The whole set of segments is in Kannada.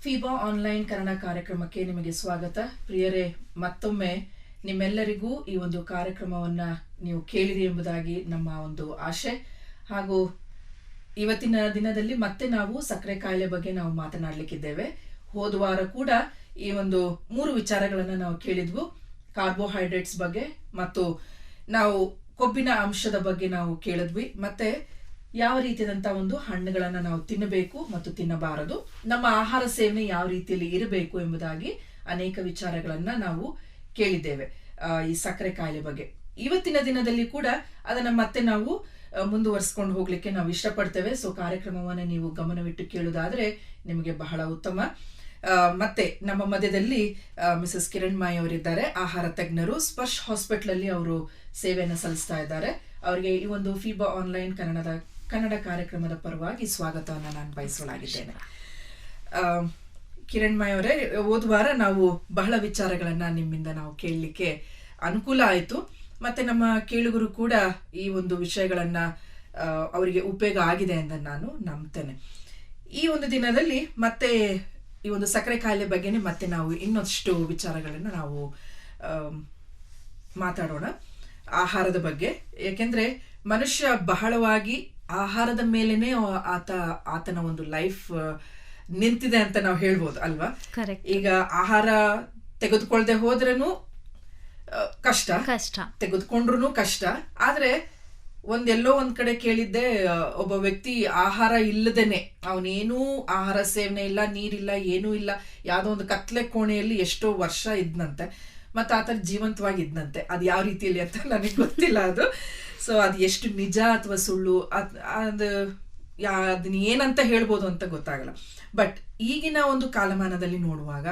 ಫೀಬಾ ಆನ್ಲೈನ್ ಕನ್ನಡ ಕಾರ್ಯಕ್ರಮಕ್ಕೆ ನಿಮಗೆ ಸ್ವಾಗತ. ಪ್ರಿಯರೇ, ಮತ್ತೊಮ್ಮೆ ನಿಮ್ಮೆಲ್ಲರಿಗೂ ಈ ಒಂದು ಕಾರ್ಯಕ್ರಮವನ್ನ ನೀವು ಕೇಳಿರಿ ಎಂಬುದಾಗಿ ನಮ್ಮ ಒಂದು ಆಶೆ. ಹಾಗೂ ಇವತ್ತಿನ ದಿನದಲ್ಲಿ ಮತ್ತೆ ನಾವು ಸಕ್ಕರೆ ಕಾಯಿಲೆ ಬಗ್ಗೆ ನಾವು ಮಾತನಾಡಲಿಕ್ಕಿದ್ದೇವೆ. ಹೋದ ವಾರ ಕೂಡ ಈ ಒಂದು 3 ವಿಚಾರಗಳನ್ನ ನಾವು ಕೇಳಿದ್ವು. ಕಾರ್ಬೋಹೈಡ್ರೇಟ್ಸ್ ಬಗ್ಗೆ ಮತ್ತು ನಾವು ಕೊಬ್ಬಿನ ಅಂಶದ ಬಗ್ಗೆ ನಾವು ಕೇಳಿದ್ವಿ. ಮತ್ತೆ ಯಾವ ರೀತಿಯಾದಂತಹ ಒಂದು ಹಣ್ಣುಗಳನ್ನ ನಾವು ತಿನ್ನಬೇಕು ಮತ್ತು ತಿನ್ನಬಾರದು, ನಮ್ಮ ಆಹಾರ ಸೇವನೆ ಯಾವ ರೀತಿಯಲ್ಲಿ ಇರಬೇಕು ಎಂಬುದಾಗಿ ಅನೇಕ ವಿಚಾರಗಳನ್ನ ನಾವು ಕೇಳಿದ್ದೇವೆ ಈ ಸಕ್ಕರೆ ಕಾಯಿಲೆ ಬಗ್ಗೆ. ಇವತ್ತಿನ ದಿನದಲ್ಲಿ ಕೂಡ ಅದನ್ನ ಮತ್ತೆ ನಾವು ಮುಂದುವರಿಸಿಕೊಂಡು ಹೋಗ್ಲಿಕ್ಕೆ ನಾವು ಇಷ್ಟಪಡ್ತೇವೆ. ಸೊ ಕಾರ್ಯಕ್ರಮವನ್ನ ನೀವು ಗಮನವಿಟ್ಟು ಕೇಳುವುದಾದ್ರೆ ನಿಮಗೆ ಬಹಳ ಉತ್ತಮ. ಮತ್ತೆ ನಮ್ಮ ಮಧ್ಯದಲ್ಲಿ ಮಿಸಸ್ ಕಿರಣ್ ಮಾಯಿ ಅವರಿದ್ದಾರೆ, ಆಹಾರ ತಜ್ಞರು. ಸ್ಪರ್ಶ್ ಹಾಸ್ಪಿಟಲ್ ಅಲ್ಲಿ ಅವರು ಸೇವೆಯನ್ನು ಸಲ್ಲಿಸ್ತಾ ಇದ್ದಾರೆ. ಅವರಿಗೆ ಈ ಒಂದು ಫೀಬಾ ಆನ್ಲೈನ್ ಕನ್ನಡ ಕಾರ್ಯಕ್ರಮದ ಪರವಾಗಿ ಸ್ವಾಗತವನ್ನು ನಾನು ಬಯಸಲಾಗಿದ್ದೇನೆ. ಕಿರಣ್ ಮಾಯಿ ಅವರೇ, ಹೋದ ವಾರ ನಾವು ಬಹಳ ವಿಚಾರಗಳನ್ನ ನಿಮ್ಮಿಂದ ನಾವು ಕೇಳಲಿಕ್ಕೆ ಅನುಕೂಲ ಆಯಿತು. ಮತ್ತೆ ನಮ್ಮ ಕೇಳುಗರು ಕೂಡ ಈ ಒಂದು ವಿಷಯಗಳನ್ನ ಅವರಿಗೆ ಉಪಯೋಗ ಆಗಿದೆ ಅಂತ ನಾನು ನಂಬ್ತೇನೆ. ಈ ಒಂದು ದಿನದಲ್ಲಿ ಮತ್ತೆ ಈ ಒಂದು ಸಕ್ಕರೆ ಕಾಯಿಲೆ ಬಗ್ಗೆನೇ ಮತ್ತೆ ನಾವು ಇನ್ನಷ್ಟು ವಿಚಾರಗಳನ್ನ ನಾವು ಮಾತಾಡೋಣ, ಆಹಾರದ ಬಗ್ಗೆ. ಯಾಕೆಂದ್ರೆ ಮನುಷ್ಯ ಬಹಳವಾಗಿ ಆಹಾರದ ಮೇಲೆನೆ ಆತನ ಒಂದು ಲೈಫ್ ನಿಂತಿದೆ ಅಂತ ನಾವು ಹೇಳ್ಬೋದು ಅಲ್ವಾ. ಈಗ ಆಹಾರ ತೆಗೆದುಕೊಳ್ಳದೆ ಹೋದ್ರೂ ಕಷ್ಟ, ತೆಗೆದುಕೊಂಡ್ರು ಕಷ್ಟ. ಆದ್ರೆ ಎಲ್ಲೋ ಒಂದ್ ಕಡೆ ಕೇಳಿದ್ದೆ, ಒಬ್ಬ ವ್ಯಕ್ತಿ ಆಹಾರ ಇಲ್ಲದೇನೆ, ಅವನೇನೂ ಆಹಾರ ಸೇವನೆ ಇಲ್ಲ, ನೀರಿಲ್ಲ, ಏನೂ ಇಲ್ಲ, ಯಾವ್ದೋ ಒಂದು ಕತ್ಲೆ ಕೋಣೆಯಲ್ಲಿ ಎಷ್ಟೋ ವರ್ಷ ಇದ್ನಂತೆ. ಮತ್ತೆ ಆತ ಜೀವಂತವಾಗಿ ಇದ್ನಂತೆ. ಅದು ಯಾವ ರೀತಿಯಲ್ಲಿ ಅಂತ ನನಗೆ ಗೊತ್ತಿಲ್ಲ ಅದು. ಸೊ ಅದು ಎಷ್ಟು ನಿಜ ಅಥವಾ ಸುಳ್ಳು ಅದನ್ನ ಏನಂತ ಹೇಳ್ಬೋದು ಅಂತ ಗೊತ್ತಾಗಲ್ಲ. ಬಟ್ ಈಗಿನ ಒಂದು ಕಾಲಮಾನದಲ್ಲಿ ನೋಡುವಾಗ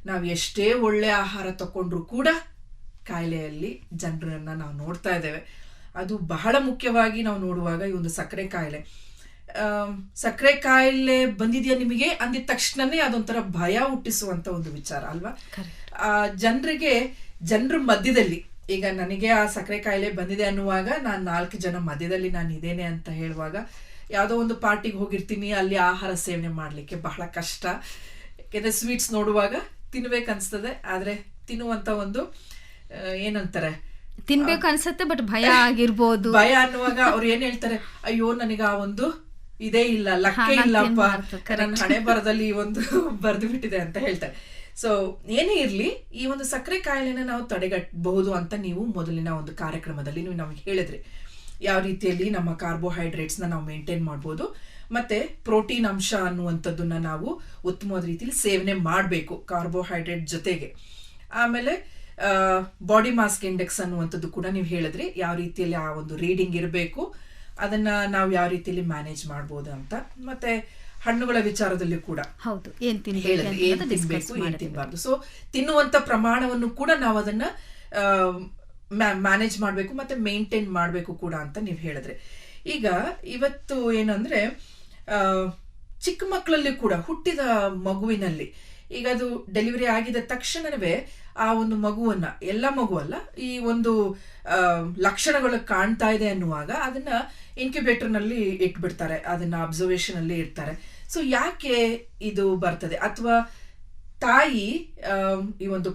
ನಾವು ಎಷ್ಟೇ ಒಳ್ಳೆ ಆಹಾರ ತಕೊಂಡ್ರು ಕೂಡ ಕಾಯಿಲೆಯಲ್ಲಿ ಜನರನ್ನ ನಾವು ನೋಡ್ತಾ ಇದ್ದೇವೆ. ಅದು ಬಹಳ ಮುಖ್ಯವಾಗಿ ನಾವು ನೋಡುವಾಗ ಈ ಒಂದು ಸಕ್ಕರೆ ಕಾಯಿಲೆ ಬಂದಿದೆಯಾ ನಿಮಗೆ ಅಂದಿದ ತಕ್ಷಣನೇ ಅದೊಂಥರ ಭಯ ಹುಟ್ಟಿಸುವಂತ ಒಂದು ವಿಚಾರ ಅಲ್ವಾ. ಜನರ ಮಧ್ಯದಲ್ಲಿ ಈಗ ನನಗೆ ಆ ಸಕ್ಕರೆ ಕಾಯಿಲೆ ಬಂದಿದೆ ಅನ್ನುವಾಗ ನಾನು 4 ಜನ ಮಧ್ಯದಲ್ಲಿ ನಾನು ಇದೇನೆ ಅಂತ ಹೇಳುವಾಗ, ಯಾವುದೋ ಒಂದು ಪಾರ್ಟಿಗೆ ಹೋಗಿರ್ತೀನಿ, ಅಲ್ಲಿ ಆಹಾರ ಸೇವನೆ ಮಾಡ್ಲಿಕ್ಕೆ ಬಹಳ ಕಷ್ಟ. ಯಾಕೆಂದ್ರೆ ಸ್ವೀಟ್ಸ್ ನೋಡುವಾಗ ತಿನ್ಬೇಕನ್ಸ್ತದೆ, ಆದ್ರೆ ತಿನ್ನುವಂತ ಒಂದು ಏನಂತಾರೆ, ತಿನ್ಬೇಕು ಅನ್ಸುತ್ತೆ, ಬಟ್ ಭಯ ಆಗಿರ್ಬೋದು. ಭಯ ಅನ್ನುವಾಗ ಅವ್ರು ಏನ್ ಹೇಳ್ತಾರೆ, ಅಯ್ಯೋ ನನಗ ಆ ಒಂದು ಇದೇ ಇಲ್ಲ, ಲಕ್ಕೆ ಇಲ್ಲಪ್ಪ, ನನ್ನ ಹಣೆ ಬರದಲ್ಲಿ ಒಂದು ಬರ್ದು ಬಿಟ್ಟಿದೆ ಅಂತ ಹೇಳ್ತಾರೆ. ಸೊ ಏನೇ ಇರ್ಲಿ, ಈ ಒಂದು ಸಕ್ಕರೆ ಕಾಯಿಲೆನ ನಾವು ತಡೆಗಟ್ಟಬಹುದು ಅಂತ ನೀವು ಮೊದಲಿನ ಒಂದು ಕಾರ್ಯಕ್ರಮದಲ್ಲಿ ನೀವು ನಮ್ಗೆ ಹೇಳಿದ್ರಿ. ಯಾವ ರೀತಿಯಲ್ಲಿ ನಮ್ಮ ಕಾರ್ಬೋಹೈಡ್ರೇಟ್ಸ್ ನಾವು ಮೇಂಟೈನ್ ಮಾಡ್ಬೋದು, ಮತ್ತೆ ಪ್ರೋಟೀನ್ ಅಂಶ ಅನ್ನುವಂಥದ್ದನ್ನ ನಾವು ಉತ್ತಮವಾದ ರೀತಿಯಲ್ಲಿ ಸೇವನೆ ಮಾಡಬೇಕು ಕಾರ್ಬೋಹೈಡ್ರೇಟ್ ಜೊತೆಗೆ. ಆಮೇಲೆ ಬಾಡಿ ಮಾಸ್ ಇಂಡೆಕ್ಸ್ ಅನ್ನುವಂಥದ್ದು ಕೂಡ ನೀವು ಹೇಳಿದ್ರಿ, ಯಾವ ರೀತಿಯಲ್ಲಿ ಆ ಒಂದು ರೀಡಿಂಗ್ ಇರಬೇಕು, ಅದನ್ನ ನಾವು ಯಾವ ರೀತಿಯಲ್ಲಿ ಮ್ಯಾನೇಜ್ ಮಾಡ್ಬೋದು ಅಂತ. ಮತ್ತೆ ಹಣ್ಣುಗಳ ವಿಚಾರದಲ್ಲಿ ಕೂಡ ಹೌದು, ಏನ್ ತಿನ್ಬೇಕು, ಏನ್ ತಿನ್ಬಾರ್ದು. ಸೊ ತಿನ್ನುವಂತ ಪ್ರಮಾಣವನ್ನು ಕೂಡ ನಾವು ಅದನ್ನ ಮ್ಯಾನೇಜ್ ಮಾಡ್ಬೇಕು ಮತ್ತೆ ಮೇಂಟೈನ್ ಮಾಡ್ಬೇಕು ಕೂಡ ಅಂತ ನೀವು ಹೇಳಿದ್ರೆ. ಈಗ ಇವತ್ತು ಏನಂದ್ರೆ ಚಿಕ್ಕ ಮಕ್ಕಳಲ್ಲಿ ಕೂಡ, ಹುಟ್ಟಿದ ಮಗುವಿನಲ್ಲಿ, ಈಗ ಅದು ಡೆಲಿವರಿ ಆಗಿದ ತಕ್ಷಣವೇ ಆ ಒಂದು ಮಗುವನ್ನ, ಎಲ್ಲ ಮಗು ಅಲ್ಲ, ಈ ಒಂದು ಲಕ್ಷಣಗಳು ಕಾಣ್ತಾ ಇದೆ ಅನ್ನುವಾಗ ಅದನ್ನ ಇನ್ಕ್ಯುಬೇಟರ್ ನಲ್ಲಿ ಇಟ್ಬಿಡ್ತಾರೆ, ಅದನ್ನ ಅಬ್ಸರ್ವೇಷನ್ ಅಲ್ಲಿ ಇರ್ತಾರೆ. ಸೊ ಯಾಕೆ ಇದು ಬರ್ತದೆ? ಅಥವಾ ತಾಯಿ ಈ ಒಂದು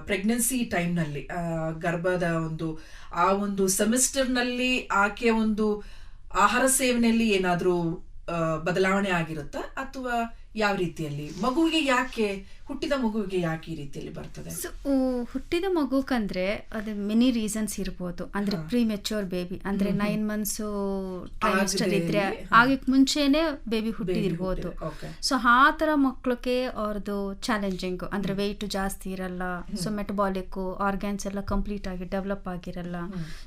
ಪ್ರೆಗ್ನೆನ್ಸಿ ಟೈಮ್ ನಲ್ಲಿ, ಗರ್ಭದ ಆ ಒಂದು ಸೆಮಿಸ್ಟರ್ ನಲ್ಲಿ ಆಕೆ ಒಂದು ಆಹಾರ ಸೇವನೆಯಲ್ಲಿ ಏನಾದ್ರೂ ಬದಲಾವಣೆ ಆಗಿರುತ್ತಾ, ಅಥವಾ ಯಾವ ರೀತಿಯಲ್ಲಿ ಹುಟ್ಟಿದ ಮಗುವಿಗೆ ಯಾಕೆ ಈ ರೀತಿಯಲ್ಲಿ ಬರ್ತದೆ? ಹುಟ್ಟಿದ ಮಗುಕಂದ್ರೆ ಅದು ಮೆನಿ ರೀಸನ್ಸ್ ಇರ್ಬೋದು. ಅಂದ್ರೆ ಪ್ರೀ ಮೆಚೂರ್ ಬೇಬಿ ಅಂದ್ರೆ 9 months ಟ್ರೈಮಸ್ಟರ್ ಇದ್ರೆ ಆಗಕ್ಕೆ ಮುಂಚೆನೆ ಬೇಬಿ ಹುಟ್ಟಿದಿರ್ಬೋದು. ಸೊ ಆ ತರ ಮಕ್ಳಿಗೆ ಅವ್ರದ್ದು ಚಾಲೆಂಜಿಂಗ್ ಅಂದ್ರೆ ವೆಯ್ಟ್ ಜಾಸ್ತಿ ಇರಲ್ಲ, ಸೊ ಮೆಟಬಾಲಿಕ್ ಆರ್ಗ್ಯಾನ್ಸ್ ಎಲ್ಲ ಕಂಪ್ಲೀಟ್ ಆಗಿ ಡೆವಲಪ್ ಆಗಿರಲ್ಲ.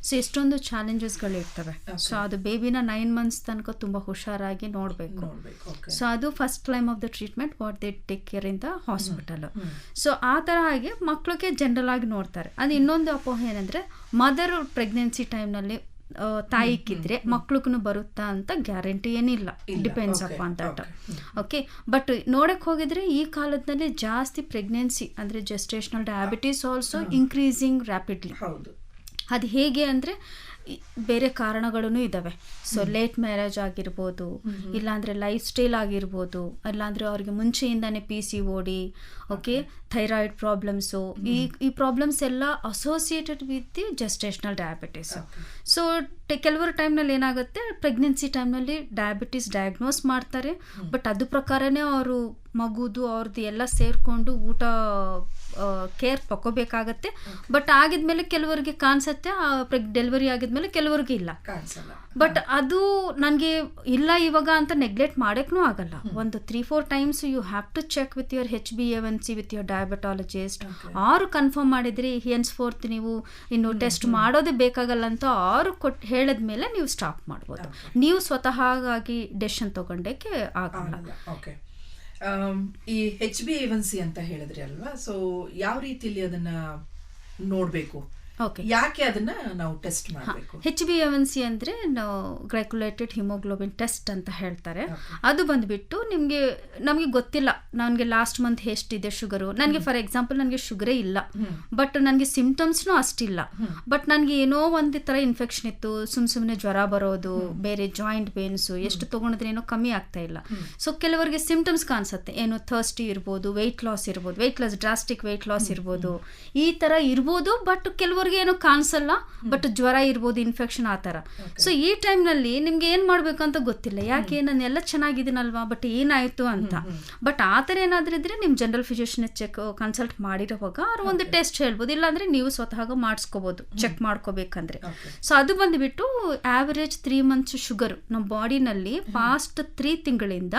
ಸೊ ಎಷ್ಟೊಂದು ಚಾಲೆಂಜಸ್ಗಳು ಇರ್ತವೆ. ಸೊ ಅದು ಬೇಬಿನ 9 months ತನಕ ತುಂಬಾ ಹುಷಾರಾಗಿ ನೋಡ್ಬೇಕು. ಸೊ ಅದು first time of the treatment what they take care in the hospital. So ಆ ತರ ಆಗಿ ಮಕ್ಳಿಗೆ ಜನರಲ್ ಆಗಿ ನೋಡ್ತಾರೆ. ಅದು ಇನ್ನೊಂದು ಅಪೋಹ ಏನಂದ್ರೆ, ಮದರ್ ಪ್ರೆಗ್ನೆನ್ಸಿ ಟೈಮ್ ನಲ್ಲಿ ತಾಯಿಗಿದ್ರೆ ಮಕ್ಳಿಗೂ ಬರುತ್ತಾ ಅಂತ ಗ್ಯಾರಂಟಿ ಏನಿಲ್ಲ, depends upon that. Okay, but ನೋಡಕ್ ಹೋಗಿದ್ರೆ ಈ ಕಾಲದಲ್ಲಿ ಜಾಸ್ತಿ ಪ್ರೆಗ್ನೆನ್ಸಿ ಅಂದ್ರೆ gestational diabetes also increasing rapidly. ಅದು ಹೇಗೆ ಅಂದರೆ ಬೇರೆ ಕಾರಣಗಳೂ ಇದ್ದಾವೆ. ಸೊ ಲೇಟ್ ಮ್ಯಾರೇಜ್ ಆಗಿರ್ಬೋದು, ಇಲ್ಲಾಂದರೆ ಲೈಫ್ ಸ್ಟೈಲ್ ಆಗಿರ್ಬೋದು, ಇಲ್ಲಾಂದರೆ ಅವ್ರಿಗೆ ಮುಂಚೆಯಿಂದಾನೇ PCOD, ಓಕೆ, ಥೈರಾಯ್ಡ್ ಪ್ರಾಬ್ಲಮ್ಸು, ಈ ಪ್ರಾಬ್ಲಮ್ಸ್ ಎಲ್ಲ associated with the gestational diabetes. So ಕೆಲವರು ಟೈಮ್ನಲ್ಲಿ ಏನಾಗುತ್ತೆ, ಪ್ರೆಗ್ನೆನ್ಸಿ ಟೈಮ್ನಲ್ಲಿ ಡಯಾಬಿಟಿಸ್ ಡಯಾಗ್ನೋಸ್ ಮಾಡ್ತಾರೆ, ಬಟ್ ಅದು ಪ್ರಕಾರನೇ ಅವರು ಮಗುದು ಅವ್ರದ್ದು ಎಲ್ಲ ಸೇರಿಕೊಂಡು ಊಟ ಕೇರ್ ತಗೋಬೇಕಾಗತ್ತೆ. ಬಟ್ ಆಗಿದ್ಮೇಲೆ ಕೆಲವರಿಗೆ ಕಾಣಿಸುತ್ತೆ, ಡೆಲಿವರಿ ಆಗಿದ್ಮೇಲೆ ಕೆಲವರಿಗೆ ಇಲ್ಲ. ಬಟ್ ಅದು ನನಗೆ ಇಲ್ಲ ಇವಾಗ ಅಂತ ನೆಗ್ಲೆಕ್ಟ್ ಮಾಡೋಕ್ಕೂ ಆಗಲ್ಲ. ಒಂದು 3-4 times you have to check with your HbA1c with your diabetologist. ಅವರು ಕನ್ಫರ್ಮ್ ಮಾಡಿದ್ರಿ ಹೆನ್ಸ್ ಫೋರ್ತ್ ನೀವು ಇನ್ನು ಟೆಸ್ಟ್ ಮಾಡೋದೇ ಬೇಕಾಗಲ್ಲ ಅಂತ ಅವರು ಹೇಳಿದ್ಮೇಲೆ ನೀವು ಸ್ಟಾಪ್ ಮಾಡ್ಬೋದು. ನೀವು ಸ್ವತಃ ಆಗಿ ಡೆಸಿಷನ್ ತಗೊಂಡಕ್ಕೆ ಆಗಲ್ಲ. ಈ HbA1c ಅಂತ ಹೇಳಿದ್ರಿ ಅಲ್ವಾ, ಸೊ ಯಾವ ರೀತಿಯಲ್ಲಿ ಅದನ್ನ ನೋಡ್ಬೇಕು, ಯಾಕೆ ಅದನ್ನ ನಾವು ಟೆಸ್ಟ್ ಮಾಡಬೇಕು? HbA1c ಅಂದ್ರೆ ಗ್ಲೈಕೋಲೇಟೆಡ್ ಹಿಮೋಗ್ಲೋಬಿನ್ ಟೆಸ್ಟ್ ಅಂತ ಹೇಳ್ತಾರೆ. ಅದು ಬಂದ್ಬಿಟ್ಟು ನಮಗೆ ಗೊತ್ತಿಲ್ಲ ನನಗೆ ಲಾಸ್ಟ್ ಮಂತ್ ಎಷ್ಟಿದೆ ಶುಗರು. ನನಗೆ ಫಾರ್ ಎಕ್ಸಾಂಪಲ್ ನನಗೆ ಶುಗರೇ ಇಲ್ಲ, ಬಟ್ ನನಗೆ ಸಿಂಪ್ಟಮ್ಸ್ನೂ ಅಷ್ಟಿಲ್ಲ, ಬಟ್ ನನಗೆ ಏನೋ ಒಂದು ಥರ ಇನ್ಫೆಕ್ಷನ್ ಇತ್ತು, ಸುಮ್ಮನೆ ಜ್ವರ ಬರೋದು, ಬೇರೆ ಜಾಯಿಂಟ್ ಪೇನ್ಸು, ಎಷ್ಟು ತೊಗೊಂಡ್ರೆ ಏನೋ ಕಮ್ಮಿ ಆಗ್ತಾ ಇಲ್ಲ. ಸೊ ಕೆಲವರಿಗೆ ಸಿಂಪ್ಟಮ್ಸ್ ಕಾಣಿಸುತ್ತೆ, ಏನೋ ಥರ್ಸ್ಟಿ ಇರ್ಬೋದು, ವೆಯ್ಟ್ ಲಾಸ್ ಇರ್ಬೋದು, ಡ್ರಾಸ್ಟಿಕ್ ವೆಯ್ಟ್ ಲಾಸ್ ಇರ್ಬೋದು, ಈ ಥರ ಇರ್ಬೋದು. ಬಟ್ ಕೆಲವರು ಏನೋ ಕಾಣಿಸಲ್ಲ, ಬಟ್ ಜ್ವರ ಇರ್ಬೋದು, ಇನ್ಫೆಕ್ಷನ್ ಆ ಥರ. ಸೊ ಈ ಟೈಮ್ನಲ್ಲಿ ನಿಮ್ಗೆ ಏನ್ ಮಾಡ್ಬೇಕು ಅಂತ ಗೊತ್ತಿಲ್ಲ, ಯಾಕೆ ನಾನು ಎಲ್ಲ ಚೆನ್ನಾಗಿದ್ದೀನಲ್ವಾ, ಬಟ್ ಏನಾಯ್ತು ಅಂತ. ಬಟ್ ಆ ಥರ ಏನಾದ್ರೂ ಇದ್ರೆ ನಿಮ್ ಜನರಲ್ ಫಿಸಿಷಿಯನ್ ಕನ್ಸಲ್ಟ್ ಮಾಡಿರೋವಾಗ ಅವ್ರು ಒಂದು ಟೆಸ್ಟ್ ಹೇಳ್ಬೋದು, ಇಲ್ಲಾಂದ್ರೆ ನೀವು ಸ್ವತಃ ಮಾಡಿಸ್ಕೋಬಹುದು ಚೆಕ್ ಮಾಡ್ಕೋಬೇಕಂದ್ರೆ. ಸೊ ಅದು ಬಂದ್ಬಿಟ್ಟು ಆವರೇಜ್ 3 months ಶುಗರ್ ನಮ್ಮ ಬಾಡಿನಲ್ಲಿ ಪಾಸ್ಟ್ 3 ತಿಂಗಳಿಂದ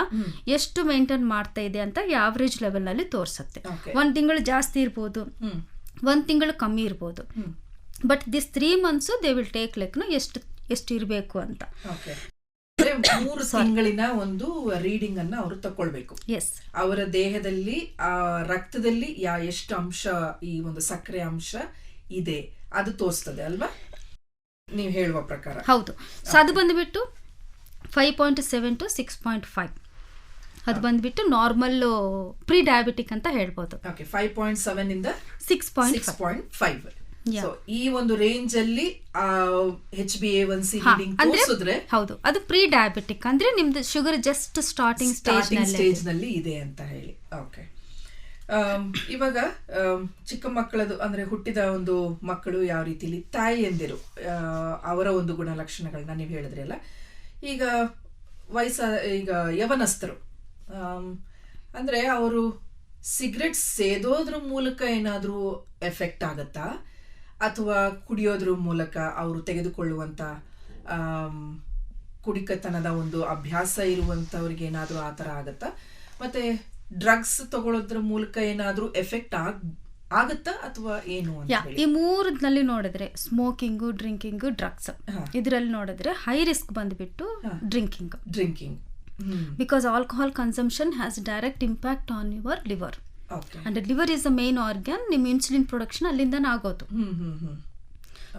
ಎಷ್ಟು ಮೇಂಟೈನ್ ಮಾಡ್ತಾ ಇದೆ ಅಂತ ಆವರೇಜ್ ಲೆವೆಲ್ ನಲ್ಲಿ ತೋರಿಸುತ್ತೆ. 1 ತಿಂಗಳು ಜಾಸ್ತಿ ಇರ್ಬೋದು, 1 ತಿಂಗಳು ಕಮ್ಮಿ ಇರ್ಬೋದು, but this 3 months they will take like ಎಷ್ಟು ಇರಬೇಕು ಅಂತ. 3 ತಿಂಗಳಿನ ಒಂದು ರೀಡಿಂಗ್ ಅನ್ನ ಅವರು ತಕೊಳ್ಬೇಕು. ಅವರ ದೇಹದಲ್ಲಿ ರಕ್ತದಲ್ಲಿ ಎಷ್ಟು ಅಂಶ, ಈ ಒಂದು ಸಕ್ಕರೆ ಅಂಶ ಇದೆ ಅದು ತೋರಿಸ್ತದೆ ಅಲ್ವಾ, ನೀವು ಹೇಳುವ ಪ್ರಕಾರ? ಹೌದು. ಸೊ ಅದು ಬಂದ್ಬಿಟ್ಟು 5.7 to 6.5. ಅದು ಬಂದ್ಬಿಟ್ಟು ನಾರ್ಮಲ್ ಪ್ರೀ ಡಯಾಬಿಟಿಕ್ ಅಂತ ಹೇಳ್ಬೋದು. 5.7 ಇಂದ 6.5. ಸೊ ಈ ಒಂದು ರೇಂಜ್ ಅಲ್ಲಿ HbA1c ರೀಡಿಂಗ್ ತೋರಿಸಿದ್ರೆ ಹೌದು, ಅದು ಪ್ರೀ ಡಯಾಬಿಟಿಕ್ ಅಂದ್ರೆ ನಿಮ್ದು ಶುಗರ್ ಜಸ್ಟ್ ಸ್ಟಾರ್ಟಿಂಗ್ ಸ್ಟೇಜ್ ನಲ್ಲಿ ಇದೆ ಅಂತ ಹೇಳಿ. ಓಕೆ, ಇವಾಗ ಚಿಕ್ಕ ಮಕ್ಕಳದು ಅಂದ್ರೆ ಹುಟ್ಟಿದ ಒಂದು ಮಕ್ಕಳು ಯಾವ ರೀತಿಲಿ ತಾಯಿಯಂದಿರು ಅವರ ಒಂದು ಗುಣಲಕ್ಷಣಗಳನ್ನ ನೀವು ಹೇಳಿದ್ರಿ ಅಲ್ಲ. ಈಗ ಈಗ ಯವನಸ್ಥರು ಅಂದ್ರೆ ಅವರು ಸಿಗರೆಟ್ ಸೇದೋದ್ರ ಮೂಲಕ ಏನಾದ್ರೂ ಎಫೆಕ್ಟ್ ಆಗತ್ತಾ, ಅಥವಾ ಕುಡಿಯೋದ್ರ ಮೂಲಕ ಅವರು ತೆಗೆದುಕೊಳ್ಳುವಂತ ಕುಡಿಕತನದ ಒಂದು ಅಭ್ಯಾಸ ಇರುವಂತವ್ರಿಗೆ ಏನಾದ್ರೂ ಆ ಥರ ಆಗತ್ತಾ, ಮತ್ತೆ ಡ್ರಗ್ಸ್ ತಗೊಳ್ಳೋದ್ರ ಮೂಲಕ ಏನಾದ್ರೂ ಎಫೆಕ್ಟ್ ಆಗತ್ತಾ ಅಥವಾ ಏನು ಅಂತ ಹೇಳಿ? ಈ ಮೂರದ್ನಲ್ಲಿ ನೋಡಿದ್ರೆ ಸ್ಮೋಕಿಂಗು, ಡ್ರಿಂಕಿಂಗು, ಡ್ರಗ್ಸ್, ಇದರಲ್ಲಿ ನೋಡಿದ್ರೆ ಹೈ ರಿಸ್ಕ್ ಬಂದ್ಬಿಟ್ಟು drinking. Because alcohol consumption has direct impact on your liver. And the liver is the main organ. ನಿಮ್ಮ ಇನ್ಸುಲಿನ್ ಪ್ರೊಡಕ್ಷನ್ ಅಲ್ಲಿಂದನೇ ಆಗೋದು.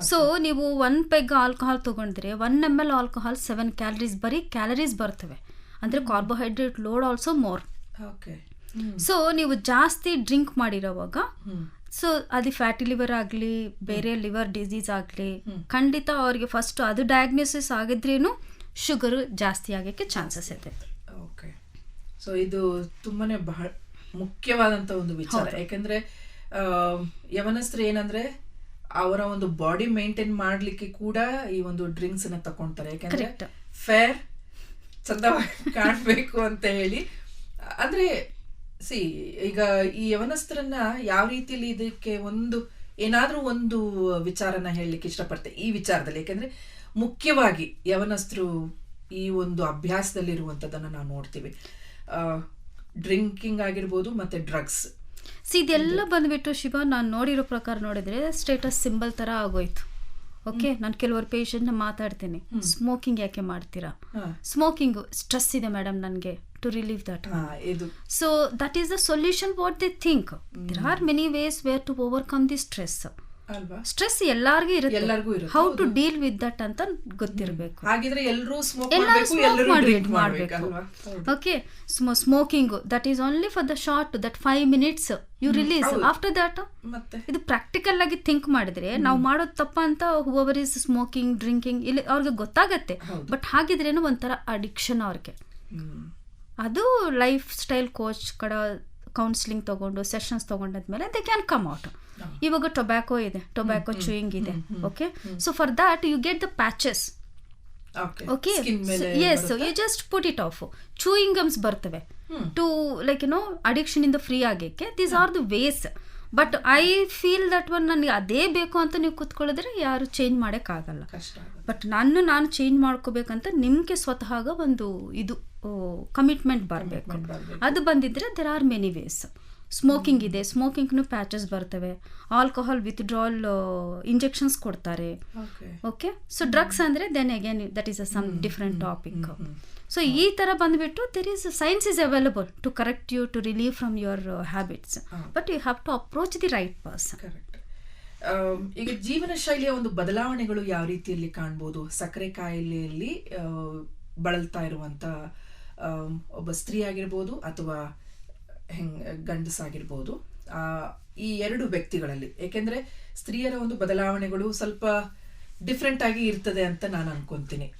ಸೊ ನೀವು 1 peg ಆಲ್ಕೋಹಾಲ್ ತಗೊಂಡ್ರೆ 1 ml ಆಲ್ಕೋಹಾಲ್ 7 calories, ಬರೀ ಕ್ಯಾಲರೀಸ್ ಬರ್ತವೆ, ಅಂದ್ರೆ carbohydrate load also more. So ನೀವು ಜಾಸ್ತಿ ಡ್ರಿಂಕ್ ಮಾಡಿರೋವಾಗ ಸೊ ಅದು ಫ್ಯಾಟಿ ಲಿವರ್ ಆಗಲಿ ಬೇರೆ ಲಿವರ್ ಡಿಸೀಸ್ ಆಗಲಿ ಖಂಡಿತ ಅವ್ರಿಗೆ ಫಸ್ಟ್ ಅದು ಡಯಾಗ್ನೋಸಿಸ್ ಆಗಿದ್ರೇನು ಶುಗರ್ ಜಾಸ್ತಿ ಆಗಕ್ಕೆ ಚಾನ್ಸಸ್ ಇದೆ. ಓಕೆ, ಸೊ ಇದು ತುಂಬಾನೇ ಬಹಳ ಮುಖ್ಯವಾದಂತ ಒಂದು ವಿಚಾರ. ಯಾಕಂದ್ರೆ ಯವನಸ್ಥರು ಏನಂದ್ರೆ ಅವರ ಒಂದು ಬಾಡಿ ಮೇಂಟೈನ್ ಮಾಡ್ಲಿಕ್ಕೆ ಕೂಡ ಈ ಒಂದು ಡ್ರಿಂಕ್ಸ್ ಅನ್ನ ತಕೊಂತಾರೆ, ಯಾಕಂದ್ರೆ ಫೇರ್ ಚಂದವಾಗಿ ಕಾಣ್ಬೇಕು ಅಂತ ಹೇಳಿ. ಅಂದ್ರೆ ಈಗ ಈ ಯವನಸ್ಥರನ್ನ ಯಾವ ರೀತಿಯಲ್ಲಿ ಇದಕ್ಕೆ ಏನಾದ್ರೂ ಒಂದು ವಿಚಾರನ ಹೇಳಲಿಕ್ಕೆ ಇಷ್ಟಪಡ್ತೆ ಈ ವಿಚಾರದಲ್ಲಿ. ಯಾಕಂದ್ರೆ ಮುಖ್ಯವಾಗಿ ಯವನಸ್ಥರು ಈ ಒಂದು ಅಭ್ಯಾಸದಲ್ಲಿರುವಂಥದ್ದನ್ನು ನಾವು ನೋಡ್ತೀವಿ, ಡ್ರಿಂಕಿಂಗ್ ಆಗಿರ್ಬೋದು ಮತ್ತೆ ಡ್ರಗ್ಸ್. ಇದೆಲ್ಲ ಬಂದ್ಬಿಟ್ಟು ಶಿವ ನಾನು ನೋಡಿರೋ ಪ್ರಕಾರ ನೋಡಿದ್ರೆ ಸ್ಟೇಟಸ್ ಸಿಂಬಲ್ ತರ ಆಗೋಯ್ತು. ಓಕೆ, ನಾನು ಕೆಲವರು ಪೇಷಂಟ್ನ ಮಾತಾಡ್ತೀನಿ, ಸ್ಮೋಕಿಂಗ್ ಯಾಕೆ ಮಾಡ್ತೀರಾ? ಸ್ಮೋಕಿಂಗ್ ಸ್ಟ್ರೆಸ್ ಇದೆ ಮೇಡಮ್ ನನಗೆ, to relieve that. So that is the solution what they think. There are many ways where to overcome the stress. ಅಲ್ವಾ? ಸ್ಟ್ರೆಸ್ ಎಲ್ಲಾರ್ಗೂ ಎಲ್ಲರಿಗೂ ಇರುತ್ತೆ, ಇರುತ್ತೆ. How to deal with that ಅಂತ ಗೊತ್ತಿರಬೇಕು. ಹಾಗಿದ್ರೆ ಎಲ್ಲರೂ ಸ್ಮೋಕ್ ಎಲ್ಲರೂ ಮಾಡಬೇಕು, smoke ಎಲ್ಲರೂ ಡ್ರಿಂಕ್ ಮಾಡ್ಬೇಕು. ಮಾಡಬೇಕಲ್ವಾ? Okay, smoking that is only for the short that 5 minutes you release. After that ಮತ್ತೆ ಇದು ಪ್ರಾಕ್ಟಿಕಲ್ ಆಗಿ ಥಿಂಕ್ ಮಾಡಿದ್ರೆ ನಾವು ಮಾಡೋದು ತಪ್ಪ ಅಂತ ಹೂವರ್ ಇಸ್ ಸ್ಮೋಕಿಂಗ್ ಡ್ರಿಂಕಿಂಗ್ ಇಲ್ಲಿ ಅವ್ರಿಗೆ ಗೊತ್ತಾಗತ್ತೆ. ಬಟ್ ಹಾಗಿದ್ರೇನು ಒಂಥರ ಅಡಿಕ್ಷನ್ ಅವ್ರಿಗೆ. ಅದು ಲೈಫ್ ಸ್ಟೈಲ್ ಕೋಚ್ ಕಡೆ ಕೌನ್ಸಿಲಿಂಗ್ ತಗೊಂಡು ಸೆಷನ್ಸ್ ತಗೊಂಡಾದ್ಮೇಲೆ ದೇ ಕ್ಯಾನ್ ಕಮ್ ಔಟ್. ಇವಾಗ ಟೊಬ್ಯಾಕೋ ಇದೆ, ಟೊಬ್ಯಾಕೋ ಚೂಯಿಂಗ್ ಇದೆ. Okay, so for that you get the patches. Okay, yes, you just put it off. Chewing gums ಬರ್ತವೆ ಟು ಲೈಕ್ ಅಡಿಕ್ಷನ್ ಇಂದ ಫ್ರೀ ಆಗಕ್ಕೆ. These are the ways. But I feel that one ನನಗೆ ಅದೇ ಬೇಕು ಅಂತ ನೀವು ಕೂತ್ಕೊಳ್ಳಿದ್ರೆ ಯಾರು ಚೇಂಜ್ ಮಾಡೋಕ್ಕಾಗಲ್ಲ. ಬಟ್ ನಾನು ಚೇಂಜ್ ಮಾಡ್ಕೋಬೇಕಂತ ನಿಮಗೆ ಸ್ವತಃ ಒಂದು ಇದು ಕಮಿಟ್ಮೆಂಟ್ ಬರಬೇಕು. ಅದು ಬಂದಿದ್ರೆ there are many ways. Smoking ಇದೆ, ಸ್ಮೋಕಿಂಗ್ನು ಪ್ಯಾಚಸ್ ಬರ್ತವೆ. ಆಲ್ಕೋಹಾಲ್ ವಿತ್ಡ್ರಾಲ್ ಇಂಜೆಕ್ಷನ್ಸ್ ಕೊಡ್ತಾರೆ. ಓಕೆ, ಸೊ ಡ್ರಗ್ಸ್ ಅಂದರೆ then again that is a some different topic. So ಈ ಥರ ಬಂದುಬಿಟ್ಟು there is science is available to correct you, to relieve from your habits. But you have to approach the right person. ಈಗ ಜೀವನ ಶೈಲಿಯ ಒಂದು ಬದಲಾವಣೆಗಳು ಯಾವ ರೀತಿಯಲ್ಲಿ ಕಾಣ್ಬೋದು? ಸಕ್ಕರೆ ಕಾಯಿಲೆಯಲ್ಲಿ ಬಳಲ್ತಾ ಇರುವಂತ ಒಬ್ಬ ಸ್ತ್ರೀ ಆಗಿರ್ಬೋದು ಅಥವಾ ಗಂಡಸಾಗಿರ್ಬೋದು, ಈ ಎರಡು ವ್ಯಕ್ತಿಗಳಲ್ಲಿ, ಏಕೆಂದ್ರೆ ಸ್ತ್ರೀಯರ ಒಂದು ಬದಲಾವಣೆಗಳು ಸ್ವಲ್ಪ ಡಿಫ್ರೆಂಟ್ ಆಗಿ ಇರ್ತದೆ ಅಂತ ನಾನು ಅನ್ಕೊಂತೀನಿ.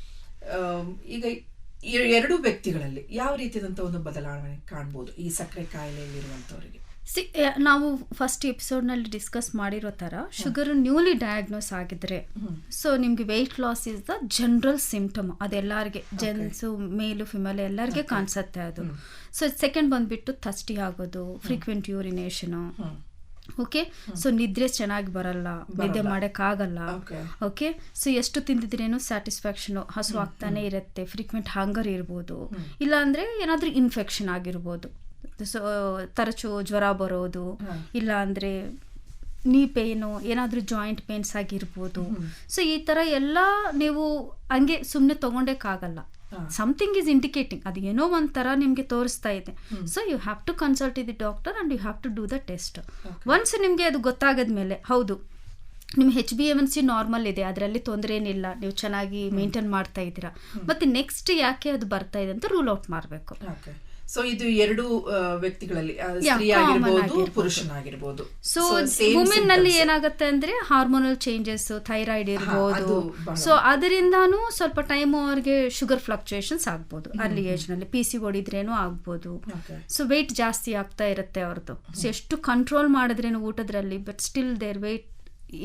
ಈಗ ಎರಡು ವ್ಯಕ್ತಿಗಳಲ್ಲಿ ಯಾವ ರೀತಿಯಾದಂಥ ಒಂದು ಬದಲಾವಣೆ ಕಾಣ್ಬೋದು ಈ ಸಕ್ಕರೆ ಕಾಯಿಲೆಯಲ್ಲಿರುವಂಥವರಿಗೆ? ನಾವು ಫಸ್ಟ್ ಎಪಿಸೋಡ್ನಲ್ಲಿ ಡಿಸ್ಕಸ್ ಮಾಡಿರೋ ಥರ ಶುಗರ್ ನ್ಯೂಲಿ ಡಯಾಗ್ನೋಸ್ ಆಗಿದ್ರೆ, ಸೊ ನಿಮಗೆ weight loss is the general symptom. ಅದೆಲ್ಲರಿಗೆ, ಜೆಂಟ್ಸು ಮೇಲು ಫಿಮೇಲ್ ಎಲ್ಲರಿಗೆ ಕಾಣಿಸುತ್ತೆ ಅದು. ಸೊ ಸೆಕೆಂಡ್ ಬಂದ್ಬಿಟ್ಟು ಥರ್ಸ್ಟಿ ಆಗೋದು, ಫ್ರೀಕ್ವೆಂಟ್ ಯೂರಿನೇಷನು. ಓಕೆ, ಸೊ ನಿದ್ರೆ ಚೆನ್ನಾಗಿ ಬರಲ್ಲ, ನಿದ್ದೆ ಮಾಡೋಕ್ಕಾಗಲ್ಲ. ಓಕೆ, ಸೊ ಎಷ್ಟು ತಿಂದಿದ್ರೇನು ಸ್ಯಾಟಿಸ್ಫ್ಯಾಕ್ಷನು, ಹಸು ಆಗ್ತಾನೆ ಇರುತ್ತೆ, ಫ್ರೀಕ್ವೆಂಟ್ ಹಂಗರ್ ಇರ್ಬೋದು, ಇಲ್ಲಾಂದರೆ ಏನಾದರೂ ಇನ್ಫೆಕ್ಷನ್ ಆಗಿರ್ಬೋದು, ಸೊ ತರಚು ಜ್ವರ ಬರೋದು, ಇಲ್ಲ ಅಂದರೆ ನೀ ಪೇನು, ಏನಾದರೂ ಜಾಯಿಂಟ್ ಪೇನ್ಸ್ ಆಗಿರ್ಬೋದು. ಸೊ ಈ ಥರ ಎಲ್ಲ ನೀವು ಹಂಗೆ ಸುಮ್ಮನೆ ತೊಗೊಂಡೇಕ್ಕಾಗಲ್ಲ. ಸಮಥಿಂಗ್ ಈಸ್ ಇಂಡಿಕೇಟಿಂಗ್, ಅದು ಏನೋ ಒಂಥರ ನಿಮಗೆ ತೋರಿಸ್ತಾ ಇದೆ. So you have to consult the doctor and you have to do the test. Once ನಿಮಗೆ ಅದು ಗೊತ್ತಾಗದ್ಮೇಲೆ, ಹೌದು ನಿಮ್ಮ HbA1c ನಾರ್ಮಲ್ ಇದೆ, ಅದರಲ್ಲಿ ತೊಂದರೆ ಏನಿಲ್ಲ, ನೀವು ಚೆನ್ನಾಗಿ ಮೇಂಟೈನ್ ಮಾಡ್ತಾ ಇದ್ದೀರಾ, ಮತ್ತು ನೆಕ್ಸ್ಟ್ ಯಾಕೆ ಅದು ಬರ್ತಾ ಇದೆ ಅಂತ ರೂಲ್ ಔಟ್ ಮಾಡಬೇಕು. ಸೊ ಇದು ಎರಡು ವ್ಯಕ್ತಿಗಳಲ್ಲಿ, ಸ್ತ್ರೀ ಆಗಿರ್ಬೋದು ಪುರುಷನಾಗಿರ್ಬೋದು. ಸೊ ವುಮೆನ್ ನಲ್ಲಿ ಏನಾಗುತ್ತೆ ಅಂದ್ರೆ ಹಾರ್ಮೋನಲ್ ಚೇಂಜಸ್, ಥೈರಾಯ್ಡ್ ಇರ್ಬೋದು. ಸೊ ಅದರಿಂದಾನು ಸ್ವಲ್ಪ ಟೈಮ್ ಅವ್ರಿಗೆ ಶುಗರ್ ಫ್ಲಕ್ಚುಯೇಷನ್ಸ್ ಆಗ್ಬೋದು. ಅರ್ಲಿ ಏಜ್ ನಲ್ಲಿ PCOD ಇದ್ರೇನು ಆಗ್ಬೋದು. ಸೊ ವೆಯ್ಟ್ ಜಾಸ್ತಿ ಆಗ್ತಾ ಇರುತ್ತೆ ಅವ್ರದ್ದು. ಸೊ ಎಷ್ಟು ಕಂಟ್ರೋಲ್ ಮಾಡಿದ್ರೇನು ಊಟದ್ರಲ್ಲಿ, but still there weight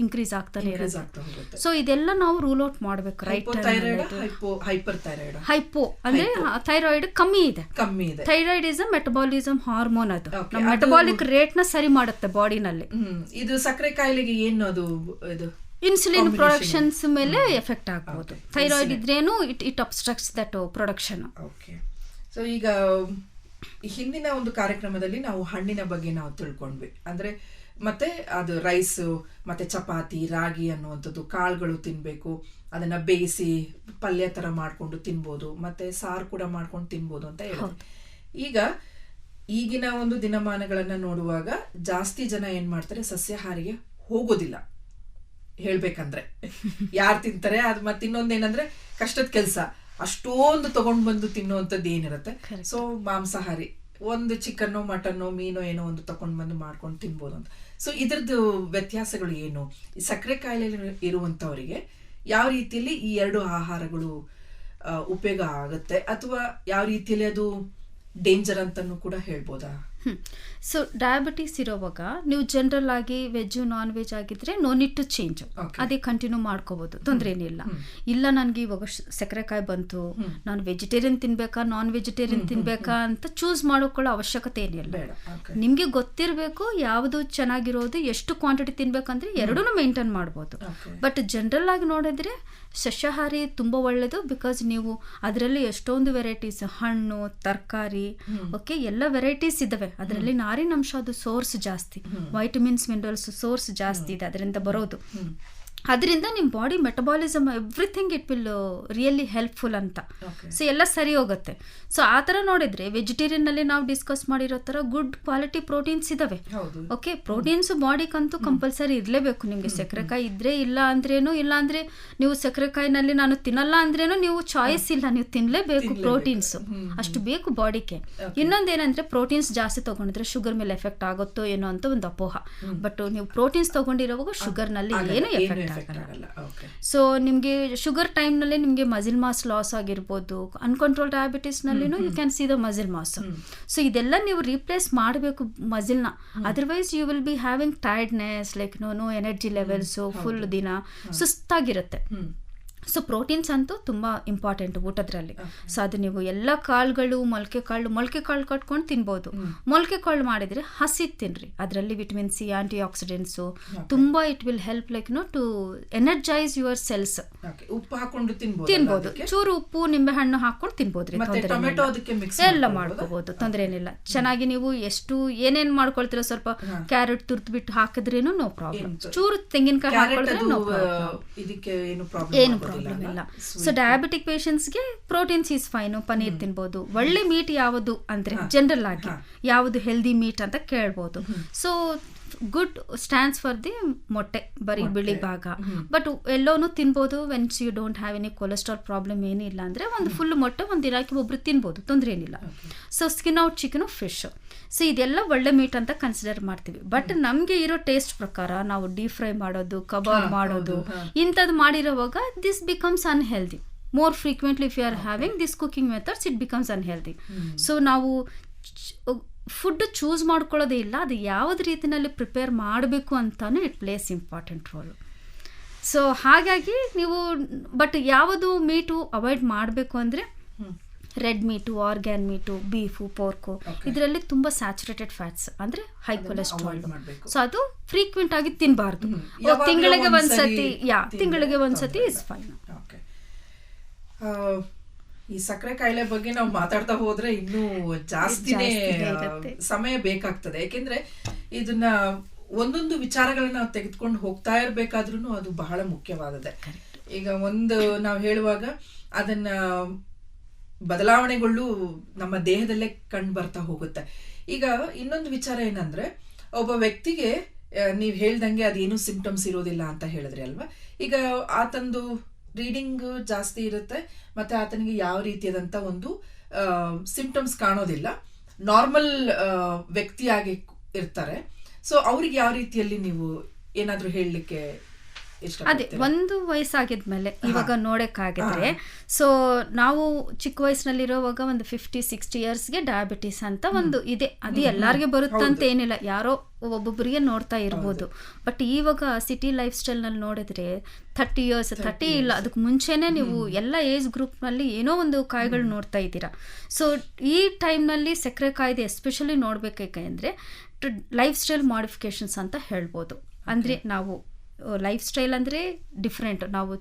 increase ಆಗ್ತಾನೆ ಇರುತ್ತೆ. ಸೊ ಇದೆಲ್ಲ ನಾವು ರೂಲ್ ಔಟ್ ಮಾಡಬೇಕು. ರೈಟ್, ಹೈಪೋ ಅಂದ್ರೆ ಥೈರಾಯ್ಡ್ ಕಮ್ಮಿ ಇದೆ. ಥೈರಾಯ್ಡ್ ಇಸ್ ಮೆಟಬಾಲಿಸಮ್ ಹಾರ್ಮೋನ್, ಅದು ನಮ್ಮ ಮೆಟಬಾಲಿಕ್ ರೇಟ್ ನ ಸರಿ ಮಾಡುತ್ತೆ ಬಾಡಿನಲ್ಲಿ. ಇದು ಸಕ್ಕರೆ ಕಾಯಿಲೆಗೆ ಏನು ಅದು ಇನ್ಸುಲಿನ್ ಪ್ರೊಡಕ್ಷನ್ಸ್ ಮೇಲೆ ಎಫೆಕ್ಟ್ ಆಗ್ಬೋದು. ಥೈರಾಯ್ಡ್ ಇದ್ರೇನು it obstructs that production. Okay, so ಈಗ ಹಿಂದಿನ ಒಂದು ಕಾರ್ಯಕ್ರಮದಲ್ಲಿ ನಾವು ಹಣ್ಣಿನ ಬಗ್ಗೆ ನಾವು ತಿಳ್ಕೊಂಡ್ವಿ. ಅಂದ್ರೆ ಮತ್ತೆ ಅದು ರೈಸ್ ಮತ್ತೆ ಚಪಾತಿ, ರಾಗಿ ಅನ್ನುವಂಥದ್ದು, ಕಾಳುಗಳು ತಿನ್ಬೇಕು, ಅದನ್ನ ಬೇಯಿಸಿ ಪಲ್ಯ ತರ ಮಾಡ್ಕೊಂಡು ತಿನ್ಬೋದು, ಮತ್ತೆ ಸಾರು ಕೂಡ ಮಾಡ್ಕೊಂಡು ತಿನ್ಬೋದು ಅಂತ ಹೇಳಿದ್ರು. ಈಗ ಈಗಿನ ಒಂದು ದಿನಮಾನಗಳನ್ನ ನೋಡುವಾಗ ಜಾಸ್ತಿ ಜನ ಏನ್ ಮಾಡ್ತಾರೆ, ಸಸ್ಯಾಹಾರಿಗೆ ಹೋಗೋದಿಲ್ಲ ಹೇಳ್ಬೇಕಂದ್ರೆ. ಯಾರು ತಿಂತಾರೆ ಅದು. ಮತ್ತೆ ಇನ್ನೊಂದೇನಂದ್ರೆ ಕಷ್ಟದ ಕೆಲಸ, ಅಷ್ಟೊಂದು ತಗೊಂಡ್ ಬಂದು ತಿನ್ನುವಂಥದ್ದು ಏನಿರುತ್ತೆ. ಸೊ ಮಾಂಸಾಹಾರಿ, ಒಂದು ಚಿಕನ್ನೋ ಮಟನ್ನೋ ಮೀನೋ ಏನೋ ಒಂದು ತಗೊಂಡ್ ಬಂದು ಮಾಡ್ಕೊಂಡು ತಿನ್ಬೋದು ಅಂತ. ಸೊ ಇದ್ರದ್ದು ವ್ಯತ್ಯಾಸಗಳು ಏನು? ಈ ಸಕ್ಕರೆ ಕಾಯಿಲೆ ಇರುವಂತವರಿಗೆ ಯಾವ ರೀತಿಯಲ್ಲಿ ಈ ಎರಡು ಆಹಾರಗಳು ಉಪಯೋಗ ಆಗುತ್ತೆ, ಅಥವಾ ಯಾವ ರೀತಿಯಲ್ಲಿ ಅದು ಡೇಂಜರ್ ಅಂತಾನು ಕೂಡ ಹೇಳ್ಬೋದಾ? ಸೊ ಡಯಾಬಿಟಿಸ್ ಇರೋವಾಗ ನೀವು ಜನರಲ್ ಆಗಿ ವೆಜ್ ನಾನ್ ವೆಜ್ ಆಗಿದ್ರೆ ನೋ ನೀಡ್ ಟು ಚೇಂಜ್, ಅದೇ ಕಂಟಿನ್ಯೂ ಮಾಡ್ಕೋಬಹುದು, ತೊಂದರೆ ಏನಿಲ್ಲ. ಇಲ್ಲ ನನಗೆ ಇವಾಗ ಸಕ್ಕರೆಕಾಯಿ ಬಂತು, ನಾನು ವೆಜಿಟೇರಿಯನ್ ತಿನ್ಬೇಕಾ ನಾನ್ ವೆಜಿಟೇರಿಯನ್ ತಿನ್ಬೇಕಾ ಅಂತ ಚೂಸ್ ಮಾಡೋಕೊಳ್ಳೋ ಅವಶ್ಯಕತೆ ಏನಿಲ್ಲ. ನಿಮ್ಗೆ ಗೊತ್ತಿರಬೇಕು ಯಾವುದು ಚೆನ್ನಾಗಿರೋದು, ಎಷ್ಟು ಕ್ವಾಂಟಿಟಿ ತಿನ್ಬೇಕಂದ್ರೆ ಎರಡೂ ಮೇಂಟೈನ್ ಮಾಡ್ಬೋದು. ಬಟ್ ಜನರಲ್ ಆಗಿ ನೋಡಿದ್ರೆ ಸಸ್ಯಾಹಾರಿ ತುಂಬ ಒಳ್ಳೆಯದು. ಬಿಕಾಸ್ ನೀವು ಅದರಲ್ಲಿ ಎಷ್ಟೊಂದು ವೆರೈಟೀಸ್, ಹಣ್ಣು, ತರಕಾರಿ, ಓಕೆ, ಎಲ್ಲ ವೆರೈಟೀಸ್ ಇದ್ದಾವೆ. ಅದರಲ್ಲಿ ನಾರಿನಂಶ ಅದು ಸೋರ್ಸ್ ಜಾಸ್ತಿ, ವೈಟಮಿನ್ಸ್ ಮಿನರಲ್ಸ್ ಸೋರ್ಸ್ ಜಾಸ್ತಿ ಇದೆ ಅದರಿಂದ ಬರೋದು. ಅದರಿಂದ ನಿಮ್ಮ body metabolism everything it will really helpful ಅಂತ. ಸೊ ಎಲ್ಲ ಸರಿ ಹೋಗುತ್ತೆ. ಸೊ ಆ ಥರ ನೋಡಿದರೆ ವೆಜಿಟೇರಿಯನ್ನಲ್ಲಿ ನಾವು ಡಿಸ್ಕಸ್ ಮಾಡಿರೋ ಥರ ಗುಡ್ ಕ್ವಾಲಿಟಿ ಪ್ರೋಟೀನ್ಸ್ ಇದ್ದಾವೆ. ಓಕೆ, ಪ್ರೋಟೀನ್ಸು ಬಾಡಿಗಂತೂ ಕಂಪಲ್ಸರಿ ಇರಲೇಬೇಕು ನಿಮಗೆ. ಸಕ್ಕರೆಕಾಯಿ ಇದ್ದರೆ ಇಲ್ಲ ಅಂದ್ರೇನು, ಇಲ್ಲ ಅಂದರೆ ನೀವು ಸಕ್ಕರೆಕಾಯಿನಲ್ಲಿ ನಾನು ತಿನ್ನಲ್ಲ ಅಂದ್ರೇನು ನೀವು ಚಾಯ್ಸ್ ಇಲ್ಲ, ನೀವು ತಿನ್ನಲೇಬೇಕು ಪ್ರೋಟೀನ್ಸು, ಅಷ್ಟು ಬೇಕು ಬಾಡಿಗೆ. ಇನ್ನೊಂದೇನೆಂದರೆ ಪ್ರೋಟೀನ್ಸ್ ಜಾಸ್ತಿ ತೊಗೊಂಡಿದ್ರೆ ಶುಗರ್ ಮೇಲೆ ಎಫೆಕ್ಟ್ ಆಗುತ್ತೋ ಏನೋ ಅಂತ ಒಂದು ಅಪೋಹ. ಬಟ್ ನೀವು ಪ್ರೋಟೀನ್ಸ್ ತೊಗೊಂಡಿರೋವಾಗ ಶುಗರ್ನಲ್ಲಿ ಏನು ಎಫೆಕ್ಟ್ ಆಗಲ್ಲ. ಸೊ ನಿಮಗೆ ಶುಗರ್ ಟೈಮ್ನಲ್ಲಿ ನಿಮಗೆ ಮಸಿಲ್ ಮಾಸ್ ಲಾಸ್ ಆಗಿರ್ಬೋದು, ಅನ್ಕಂಟ್ರೋಲ್ ಡಯಾಬಿಟಿಸ್ನಲ್ಲಿನೂ you can see the muscle mass. So ಇದೆಲ್ಲ ನೀವು ರೀಪ್ಲೇಸ್ ಮಾಡಬೇಕು ಮಸಿಲ್ನ, otherwise you will be having tiredness, like no energy levels, full ದಿನ ಸುಸ್ತಾಗಿರುತ್ತೆ. ಸೊ ಪ್ರೋಟೀನ್ಸ್ ಅಂತೂ ತುಂಬ ಇಂಪಾರ್ಟೆಂಟ್ ಊಟದ್ರಲ್ಲಿ. ಸೊ ಅದು ನೀವು ಎಲ್ಲ ಕಾಳುಗಳು, ಮೊಳಕೆ ಕಾಳು ಕಟ್ಕೊಂಡು ತಿನ್ಬೋದು. ಮೊಳಕೆ ಕಾಳು ಮಾಡಿದರೆ ಹಸಿ ತಿನ್ನಿರಿ, ಅದರಲ್ಲಿ ವಿಟಮಿನ್ ಸಿ, ಆಂಟಿ ಆಕ್ಸಿಡೆಂಟ್ಸು ತುಂಬ it will help like to energise your cells. ಉಪ್ಪು ಹಾಕೊಂಡು ತಿನ್ಬೋದು, ಚೂರು ಉಪ್ಪು ನಿಂಬೆ ಹಣ್ಣು ಹಾಕೊಂಡು ತಿನ್ಬೋದ್ರಿ, ಎಲ್ಲ ಮಾಡ್ಕೋಬಹುದು, ತೊಂದರೆ ಏನಿಲ್ಲ. ಚೆನ್ನಾಗಿ ನೀವು ಎಷ್ಟು ಏನೇನು ಮಾಡ್ಕೊಳ್ತೀರ, ಸ್ವಲ್ಪ ಕ್ಯಾರೆಟ್ ತುರ್ದ್ಬಿಟ್ಟು ಹಾಕಿದ್ರೇನು ನೋ ಪ್ರಾಬ್ಲಮ್, ಚೂರು ತೆಂಗಿನಕಾಯಿ ಹಾಕಿದ್ರೆ ನೋ ಪ್ರಾಬ್ಲಮ್, ಏನು ಪ್ರಾಬ್ಲಮ್ ಇಲ್ಲ. ಸೊ ಡಯಾಬಿಟಿಕ್ ಪೇಷಂಟ್ಸ್ಗೆ ಪ್ರೋಟೀನ್ಸ್ ಈಸ್ ಫೈನು, ಪನೀರ್ ತಿನ್ಬೋದು. ಒಳ್ಳೆ ಮೀಟ್ ಯಾವುದು ಅಂದರೆ ಜನರಲ್ ಆಗಿ ಯಾವುದು ಹೆಲ್ದಿ ಮೀಟ್ ಅಂತ ಕೇಳ್ಬೋದು. So good stands for the ಮೊಟ್ಟೆ, ಬರೀ ಬಿಳಿ ಭಾಗ. ಬಟ್ ಎಲ್ಲೋನು ತಿನ್ಬೋದು whence you don't have any cholesterol problem ಏನಿಲ್ಲ ಅಂದರೆ ಒಂದು ಫುಲ್ ಮೊಟ್ಟೆ ಒಂದು ದಿನಕ್ಕೆ ಒಬ್ರು ತಿನ್ಬೋದು, ತೊಂದರೆ ಏನಿಲ್ಲ. So skin out chicken, fish, so ಇದೆಲ್ಲ ಒಳ್ಳೆ ಮೀಟ್ ಅಂತ ಕನ್ಸಿಡರ್ ಮಾಡ್ತೀವಿ. ಬಟ್ ನಮಗೆ ಇರೋ ಟೇಸ್ಟ್ ಪ್ರಕಾರ ನಾವು ಡೀಪ್ ಫ್ರೈ ಮಾಡೋದು, ಕಬಾಬ್ ಮಾಡೋದು, ಇಂಥದ್ದು ಮಾಡಿರೋವಾಗ this becomes unhealthy. More frequently if you are having this cooking methods it becomes unhealthy. So ನಾವು ಫುಡ್ ಚೂಸ್ ಮಾಡ್ಕೊಳ್ಳೋದೇ ಇಲ್ಲ, ಅದು ಯಾವುದೇ ರೀತಿಯಲ್ಲಿ ಪ್ರಿಪೇರ್ ಮಾಡಬೇಕು ಅಂತಾನು it plays important role. So ಹಾಗಾಗಿ ನೀವು ಬಟ್ ಯಾವುದು ಮೀಟು ಅವಾಯ್ಡ್ ಮಾಡಬೇಕು ಅಂದರೆ red meat, organ meat, beef, pork, ಇದರಲ್ಲಿ ತುಂಬ ಸ್ಯಾಚುರೇಟೆಡ್ ಫ್ಯಾಟ್ಸ್ ಅಂದರೆ ಹೈ ಕೊಲೆಸ್ಟ್ರಾಲ್. ಸೊ ಅದು ಫ್ರೀಕ್ವೆಂಟ್ ಆಗಿ ತಿನ್ನಬಾರ್ದು, ತಿಂಗಳಿಗೆ ಒಂದ್ಸತಿ ಇಸ್ ಫೈನ್. ಈ ಸಕ್ಕರೆ ಕಾಯಿಲೆ ಬಗ್ಗೆ ನಾವು ಮಾತಾಡ್ತಾ ಹೋದ್ರೆ ಇನ್ನೂ ಜಾಸ್ತಿನೇ ಸಮಯ ಬೇಕಾಗ್ತದೆ. ಯಾಕೆಂದ್ರೆ ಇದನ್ನ ಒಂದೊಂದು ವಿಚಾರಗಳನ್ನ ನಾವು ತೆಗೆದುಕೊಂಡು ಹೋಗ್ತಾ ಇರ್ಬೇಕಾದ್ರೂ ಅದು ಬಹಳ ಮುಖ್ಯವಾದದೆ. ಈಗ ಒಂದು ನಾವು ಹೇಳುವಾಗ ಅದನ್ನ ಬದಲಾವಣೆಗಳು ನಮ್ಮ ದೇಹದಲ್ಲೇ ಕಂಡು ಬರ್ತಾ ಹೋಗುತ್ತೆ. ಈಗ ಇನ್ನೊಂದು ವಿಚಾರ ಏನಂದ್ರೆ, ಒಬ್ಬ ವ್ಯಕ್ತಿಗೆ ನೀವು ಹೇಳ್ದಂಗೆ ಅದೇನು ಸಿಂಪ್ಟಮ್ಸ್ ಇರೋದಿಲ್ಲ ಅಂತ ಹೇಳಿದ್ರಿ ಅಲ್ವಾ. ಈಗ ಆತಂದು ರೀಡಿಂಗ್ ಜಾಸ್ತಿ ಇರುತ್ತೆ, ಮತ್ತೆ ಆತನಿಗೆ ಯಾವ ರೀತಿಯಾದಂಥ ಒಂದು ಸಿಂಪ್ಟಮ್ಸ್ ಕಾಣೋದಿಲ್ಲ, ನಾರ್ಮಲ್ ವ್ಯಕ್ತಿಯಾಗಿ ಇರ್ತಾರೆ. ಸೊ ಅವ್ರಿಗೆ ಯಾವ ರೀತಿಯಲ್ಲಿ ನೀವು ಏನಾದರೂ ಹೇಳಲಿಕ್ಕೆ ಅದೇ ಒಂದು ವಯಸ್ಸಾಗಿದ್ಮೇಲೆ ಇವಾಗ ನೋಡೋಕ್ಕಾಗಿದ್ರೆ, ಸೊ ನಾವು ಚಿಕ್ಕ ವಯಸ್ಸಿನಲ್ಲಿರೋವಾಗ ಒಂದು 50-60 ಇಯರ್ಸ್ಗೆ ಡಯಾಬಿಟಿಸ್ ಅಂತ ಒಂದು ಇದೆ. ಅದು ಎಲ್ಲರಿಗೆ ಬರುತ್ತಂತ ಏನಿಲ್ಲ, ಯಾರೋ ಒಬ್ಬೊಬ್ಬರಿಗೆ ನೋಡ್ತಾ ಇರ್ಬೋದು. ಬಟ್ ಇವಾಗ ಸಿಟಿ ಲೈಫ್ ಸ್ಟೈಲ್ನಲ್ಲಿ ನೋಡಿದ್ರೆ 30 ಇಯರ್ಸ್ 30 ಇಲ್ಲ ಅದಕ್ಕೆ ಮುಂಚೆನೇ ನೀವು ಎಲ್ಲ ಏಜ್ ಗ್ರೂಪ್ನಲ್ಲಿ ಏನೋ ಒಂದು ಕಾಯಿಗಳು ನೋಡ್ತಾ ಇದ್ದೀರಾ. ಸೊ ಈ ಟೈಮ್ನಲ್ಲಿ ಸಕ್ಕರೆ ಕಾಯ್ದೆ ಎಸ್ಪೆಷಲಿ ನೋಡಬೇಕಂದ್ರೆ ಲೈಫ್ ಸ್ಟೈಲ್ ಮಾಡಿಫಿಕೇಶನ್ಸ್ ಅಂತ ಹೇಳ್ಬೋದು. ಅಂದರೆ ನಾವು ಲೈಫ್ ಸ್ಟೈಲ್ ಅಂದರೆ ಡಿಫ್ರೆಂಟ್, ನಾವು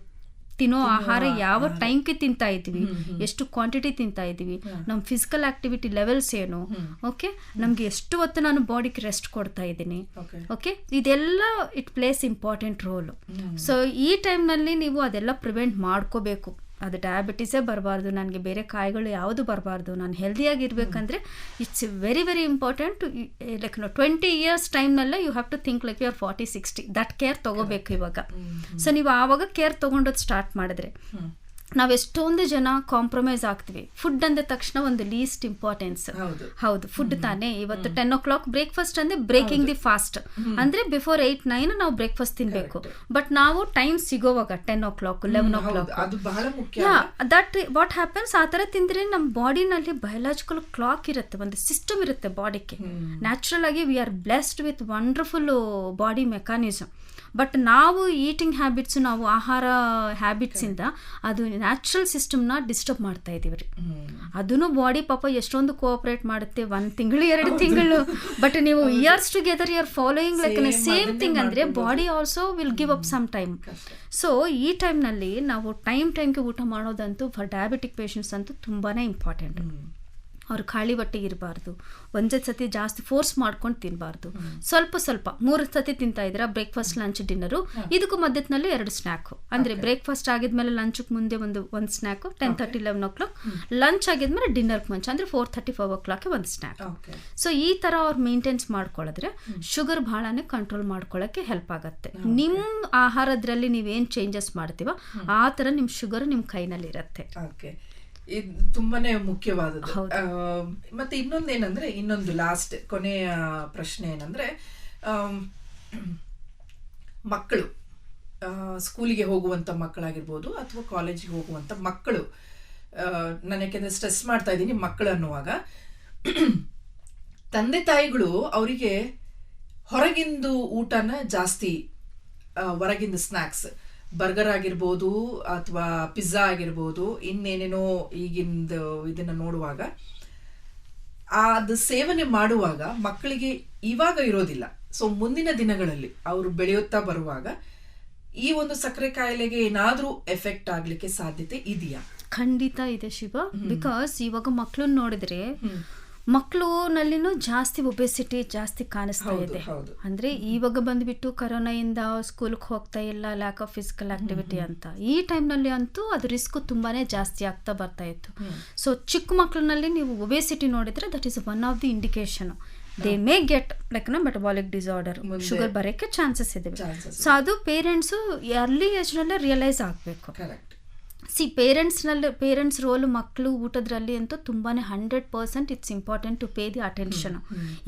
ತಿನ್ನೋ ಆಹಾರ ಯಾವ ಟೈಮ್ಗೆ ತಿಂತಾ ಇದ್ದೀವಿ, ಎಷ್ಟು ಕ್ವಾಂಟಿಟಿ ತಿಂತಾ ಇದ್ದೀವಿ, ನಮ್ಮ ಫಿಸಿಕಲ್ ಆಕ್ಟಿವಿಟಿ ಲೆವೆಲ್ಸ್ ಏನು, ಓಕೆ, ನಮಗೆ ಎಷ್ಟು ಹೊತ್ತು ನಾನು ಬಾಡಿಗೆ ರೆಸ್ಟ್ ಕೊಡ್ತಾ ಇದ್ದೀನಿ, ಓಕೆ, ಇದೆಲ್ಲ it plays important role. So ಈ ಟೈಮ್ನಲ್ಲಿ ನೀವು ಅದೆಲ್ಲ ಪ್ರಿವೆಂಟ್ ಮಾಡ್ಕೋಬೇಕು. ಅದು ಡಯಾಬಿಟಿಸೇ ಬರಬಾರ್ದು, ನನಗೆ ಬೇರೆ ಕಾಯಿಗಳು ಯಾವುದು ಬರಬಾರ್ದು, ನಾನು ಹೆಲ್ದಿಯಾಗಿರ್ಬೇಕಂದ್ರೆ it's very very important. Like 20 years ಟೈಮ್ನಲ್ಲೇ you have to think like you are 40-60 that care ತೊಗೋಬೇಕು ಇವಾಗ. ಸೊ ನೀವು ಆವಾಗ ಕೇರ್ ತೊಗೊಂಡೋದು ಸ್ಟಾರ್ಟ್ ಮಾಡಿದ್ರೆ ನಾವು ಎಷ್ಟೊಂದು ಜನ ಕಾಂಪ್ರಮೈಸ್ ಆಗ್ತೀವಿ. ಫುಡ್ ಅಂದ ತಕ್ಷಣ ಒಂದು ಲೀಸ್ಟ್ ಇಂಪಾರ್ಟೆನ್ಸ್, ಹೌದು ಫುಡ್ ತಾನೇ. ಇವತ್ತು 10 o'clock ಬ್ರೇಕ್ಫಾಸ್ಟ್ ಅಂದ್ರೆ ಬ್ರೇಕಿಂಗ್ ದಿ ಫಾಸ್ಟ್ ಅಂದ್ರೆ ಬಿಫೋರ್ 8-9 ನಾವು ಬ್ರೇಕ್ಫಾಸ್ಟ್ ತಿನ್ಬೇಕು. ಬಟ್ ನಾವು ಟೈಮ್ ಸಿಗೋವಾಗ 10 o'clock 11 o'clock that what happens, ಆ ಥರ ತಿಂದ್ರೆ ನಮ್ಮ ಬಾಡಿನಲ್ಲಿ ಬಯೋಲಾಜಿಕಲ್ ಕ್ಲಾಕ್ ಇರುತ್ತೆ, ಒಂದು ಸಿಸ್ಟಮ್ ಇರುತ್ತೆ ಬಾಡಿಗೆ. ನ್ಯಾಚುರಲ್ ಆಗಿ we are blessed with wonderful body mechanism. But ನಾವು ಈಟಿಂಗ್ ಹ್ಯಾಬಿಟ್ಸು, ನಾವು ಆಹಾರ ಹ್ಯಾಬಿಟ್ಸಿಂದ ಅದು ನ್ಯಾಚುರಲ್ ಸಿಸ್ಟಮ್ನ ಡಿಸ್ಟರ್ಬ್ ಮಾಡ್ತಾ ಇದ್ದೀವಿ ರೀ. ಅದನ್ನು ಬಾಡಿ ಪಾಪ ಎಷ್ಟೊಂದು ಕೋಆಪ್ರೇಟ್ ಮಾಡುತ್ತೆ, 1 ತಿಂಗಳು 2 ತಿಂಗಳು. ಬಟ್ ನೀವು years together you are following like same thing ಅಂದರೆ body also will give up some time. So ಈ ಟೈಮ್ನಲ್ಲಿ ನಾವು ಟೈಮ್ಗೆ ಊಟ ಮಾಡೋದಂತೂ ಫಾರ್ ಡಯಾಬಿಟಿಕ್ ಪೇಷಂಟ್ಸ್ ಅಂತೂ ತುಂಬಾ ಇಂಪಾರ್ಟೆಂಟ್. ಅವ್ರು ಖಾಲಿ ಹೊಟ್ಟೆಗೆ ಇರಬಾರ್ದು, ಒಂದೇ ಸತಿ ಜಾಸ್ತಿ ಫೋರ್ಸ್ ಮಾಡ್ಕೊಂಡು ತಿನ್ನಬಾರ್ದು. ಸ್ವಲ್ಪ ಸ್ವಲ್ಪ 3 ಸತಿ ತಿಂತಾ ಇದ್ರೆ ಬ್ರೇಕ್ಫಾಸ್ಟ್, ಲಂಚ್, ಡಿನ್ನರು, ಇದಕ್ಕೂ ಮಧ್ಯದಲ್ಲಿ 2 ಸ್ನ್ಯಾಕು. ಅಂದರೆ ಬ್ರೇಕ್ಫಾಸ್ಟ್ ಆಗಿದ್ಮೇಲೆ ಲಂಚ್ಗೆ ಮುಂದೆ ಒಂದು ಸ್ನ್ಯಾಕು 10:30, 11 o'clock, ಲಂಚ್ ಆಗಿದ್ಮೇಲೆ ಡಿನ್ನರ್ಗೆ ಮುಂಚೆ ಅಂದರೆ 4:30, 5 o'clock ಒಂದು ಸ್ನ್ಯಾಕ್. ಸೊ ಈ ಥರ ಅವ್ರು ಮೇಂಟೈನ್ಸ್ ಮಾಡ್ಕೊಳ್ಳಿದ್ರೆ ಶುಗರ್ ಬಹಳನೇ ಕಂಟ್ರೋಲ್ ಮಾಡ್ಕೊಳ್ಳೋಕ್ಕೆ ಹೆಲ್ಪ್ ಆಗುತ್ತೆ. ನಿಮ್ಮ ಆಹಾರದ್ರಲ್ಲಿ ನೀವೇನು ಚೇಂಜಸ್ ಮಾಡ್ತೀವೋ ಆ ಥರ ನಿಮ್ಮ ಶುಗರ್ ನಿಮ್ಮ ಕೈನಲ್ಲಿ ಇರುತ್ತೆ. ಇದು ತುಂಬಾನೇ ಮುಖ್ಯವಾದದ್ದು. ಮತ್ತೆ ಇನ್ನೊಂದೇನಂದ್ರೆ, ಇನ್ನೊಂದು ಲಾಸ್ಟ್ ಕೊನೆಯ ಪ್ರಶ್ನೆ ಏನಂದ್ರೆ, ಮಕ್ಕಳು ಸ್ಕೂಲಿಗೆ ಹೋಗುವಂತ ಮಕ್ಕಳಾಗಿರ್ಬೋದು ಅಥವಾ ಕಾಲೇಜಿಗೆ ಹೋಗುವಂತ ಮಕ್ಕಳು, ನಾನು ಯಾಕೆಂದ್ರೆ ಸ್ಟ್ರೆಸ್ ಮಾಡ್ತಾ ಇದ್ದೀನಿ ಮಕ್ಕಳು ಅನ್ನುವಾಗ, ತಂದೆ ತಾಯಿಗಳು ಅವರಿಗೆ ಹೊರಗಿಂದು ಊಟನ ಜಾಸ್ತಿ, ಹೊರಗಿಂದು ಸ್ನ್ಯಾಕ್ಸ್, ಬರ್ಗರ್ ಆಗಿರ್ಬೋದು ಅಥವಾ ಪಿಜ್ಜಾ ಆಗಿರ್ಬೋದು, ಇನ್ನೇನೇನೋ ಈಗಿಂದ ಇದನ್ನ ನೋಡುವಾಗ ಅದು ಸೇವನೆ ಮಾಡುವಾಗ ಮಕ್ಕಳಿಗೆ ಇವಾಗ ಇರೋದಿಲ್ಲ. ಸೊ ಮುಂದಿನ ದಿನಗಳಲ್ಲಿ ಅವರು ಬೆಳೆಯುತ್ತಾ ಬರುವಾಗ ಈ ಒಂದು ಸಕ್ಕರೆ ಕಾಯಿಲೆಗೆ ಏನಾದ್ರೂ ಎಫೆಕ್ಟ್ ಆಗ್ಲಿಕ್ಕೆ ಸಾಧ್ಯತೆ ಇದೆಯಾ? ಖಂಡಿತ ಇದೆ ಶಿವ. ಬಿಕಾಸ್ ಇವಾಗ ಮಕ್ಕಳನ್ನ ನೋಡಿದ್ರೆ ಮಕ್ಕಳಲ್ಲಿನೂ ಜಾಸ್ತಿ ಒಬೆಸಿಟಿ ಜಾಸ್ತಿ ಕಾಣಿಸ್ತಾ ಇದೆ. ಅಂದ್ರೆ ಇವಾಗ ಬಂದ್ಬಿಟ್ಟು ಕರೋನಾಯಿಂದ ಸ್ಕೂಲ್ಗೆ ಹೋಗ್ತಾ ಇಲ್ಲ, ಲ್ಯಾಕ್ ಆಫ್ ಫಿಸಿಕಲ್ ಆಕ್ಟಿವಿಟಿ ಅಂತ. ಈ ಟೈಮ್ನಲ್ಲಿ ಅಂತೂ ಅದು ರಿಸ್ಕ್ ತುಂಬಾನೇ ಜಾಸ್ತಿ ಆಗ್ತಾ ಬರ್ತಾ ಇತ್ತು. ಸೊ ಚಿಕ್ಕ ಮಕ್ಕಳಲ್ಲಿ ನೀವು ಒಬೆಸಿಟಿ ನೋಡಿದ್ರೆ that is one of the indication. They may get like metabolic disorder, sugar ಬರೋಕ್ಕೆ ಚಾನ್ಸಸ್ ಇದೆ. ಸೊ ಅದು ಪೇರೆಂಟ್ಸು ಅರ್ಲಿ ಏಜ್ನಲ್ಲೇ ರಿಯಲೈಸ್ ಆಗಬೇಕು. ಪೇರೆಂಟ್ಸ್ ರೋಲ್ ಮಕ್ಕಳು ಊಟದ್ರಲ್ಲಿ ಅಂತೂ ತುಂಬಾನೇ 100% it's important to pay the attention.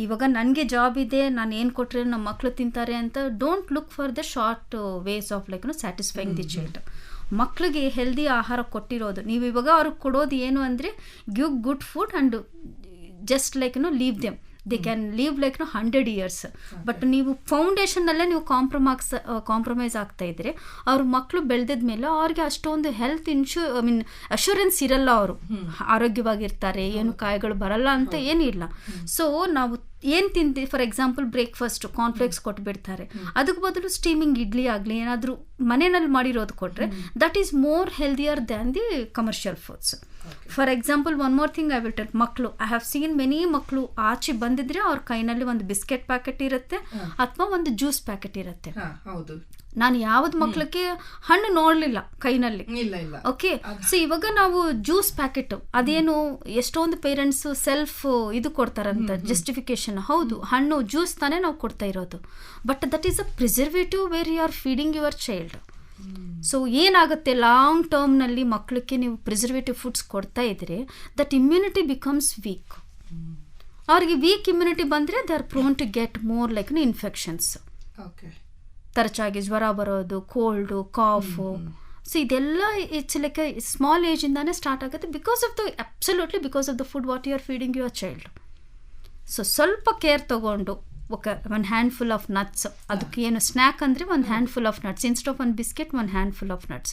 ಇವಾಗ ನನಗೆ ಜಾಬ್ ಇದೆ, ನಾನು ಏನು ಕೊಟ್ಟರೆ ನಮ್ಮ ಮಕ್ಕಳು ತಿಂತಾರೆ ಅಂತ don't look for the short ways of like satisfying the child. ಮಕ್ಕಳಿಗೆ ಹೆಲ್ದಿ ಆಹಾರ ಕೊಟ್ಟಿರೋದು, ನೀವು ಇವಾಗ ಅವ್ರಿಗೆ ಕೊಡೋದು ಏನು ಅಂದರೆ give good food and just like leave them, they can live like 100 years. But ನೀವು ಫೌಂಡೇಶನ್ನಲ್ಲೇ ನೀವು ಕಾಂಪ್ರಮೈಸ್ ಆಗ್ತಾ ಇದ್ರೆ ಅವ್ರ ಮಕ್ಕಳು ಬೆಳೆದಿದ್ಮೇಲೆ ಅವ್ರಿಗೆ ಅಷ್ಟೊಂದು ಹೆಲ್ತ್ ಅಶ್ಯೂರೆನ್ಸ್ ಇರಲ್ಲ. ಅವರು ಆರೋಗ್ಯವಾಗಿರ್ತಾರೆ, ಏನು ಕಾಯಿಗಳು ಬರಲ್ಲ ಅಂತ ಏನಿಲ್ಲ. ಸೊ ನಾವು ಏನು ತಿಂತೀವಿ, ಫಾರ್ ಎಕ್ಸಾಂಪಲ್ ಬ್ರೇಕ್ಫಾಸ್ಟ್ ಕಾರ್ನ್ಫ್ಲೇಕ್ಸ್ ಕೊಟ್ಬಿಡ್ತಾರೆ, ಅದಕ್ಕೆ ಬದಲು ಸ್ಟೀಮಿಂಗ್ ಇಡ್ಲಿ ಆಗಲಿ ಏನಾದರೂ ಮನೆಯಲ್ಲಿ ಮಾಡಿರೋದು ಕೊಟ್ಟರೆ that is more healthier than the commercial foods. For example one more thing I will tell, ಮಕ್ಕಳು ಐ ಹ್ಯಾವ್ ಸೀನ್ ಮೆನಿ ಮಕ್ಕಳು ಆಚೆ ಬಂದಿದ್ರೆ ಅವ್ರ ಕೈನಲ್ಲಿ ಒಂದು ಬಿಸ್ಕೆಟ್ ಪ್ಯಾಕೆಟ್ ಇರುತ್ತೆ ಅಥವಾ ಒಂದು ಜ್ಯೂಸ್ ಪ್ಯಾಕೆಟ್ ಇರುತ್ತೆ. ನಾನು ಯಾವ್ದು ಮಕ್ಕಳಿಗೆ ಹಣ್ಣು ನೋಡಲಿಲ್ಲ ಕೈನಲ್ಲಿ. ಓಕೆ, ಸೊ ಇವಾಗ ನಾವು ಜ್ಯೂಸ್ ಪ್ಯಾಕೆಟ್ ಅದೇನು ಎಷ್ಟೊಂದು ಪೇರೆಂಟ್ಸ್ ಸೆಲ್ಫ್ ಇದು ಕೊಡ್ತಾರಂತ ಜಸ್ಟಿಫಿಕೇಶನ್. ಹೌದು, ಹಣ್ಣು ಜ್ಯೂಸ್ ತಾನೇ ನಾವು ಕೊಡ್ತಾ ಇರೋದು, but that is a preservative where you are feeding your child. So ಏನಾಗುತ್ತೆ, ಲಾಂಗ್ ಟರ್ಮ್ನಲ್ಲಿ ಮಕ್ಕಳಿಗೆ ನೀವು ಪ್ರಿಸರ್ವೇಟಿವ್ ಫುಡ್ಸ್ ಕೊಡ್ತಾ ಇದ್ರೆ ದಟ್ ಇಮ್ಯುನಿಟಿ ಬಿಕಮ್ಸ್ ವೀಕ್. ಅವ್ರಿಗೆ ವೀಕ್ ಇಮ್ಯುನಿಟಿ ಬಂದರೆ they are prone to get more like infections. ತರಚಾಗಿ ಜ್ವರ ಬರೋದು, ಕೋಲ್ಡು, ಕಾಫು. ಸೊ ಇದೆಲ್ಲ ಇಟ್ಸ್ ಲೈಕ್ ಸ್ಮಾಲ್ ಏಜಿಂದಾನೇ ಸ್ಟಾರ್ಟ್ ಆಗುತ್ತೆ because of the absolutely because of the food what you are feeding your child. So ಸ್ವಲ್ಪ ಕೇರ್ ತಗೊಂಡು ಒಂದು ಹ್ಯಾಂಡ್ಫುಲ್ ಆಫ್ ನಟ್ಸ್, ಅದಕ್ಕೆ ಏನು ಸ್ನ್ಯಾಕ್ ಅಂದರೆ ಒಂದು handful of nuts instead of ಒಂದು ಬಿಸ್ಕೆಟ್, ಒಂದು handful of nuts.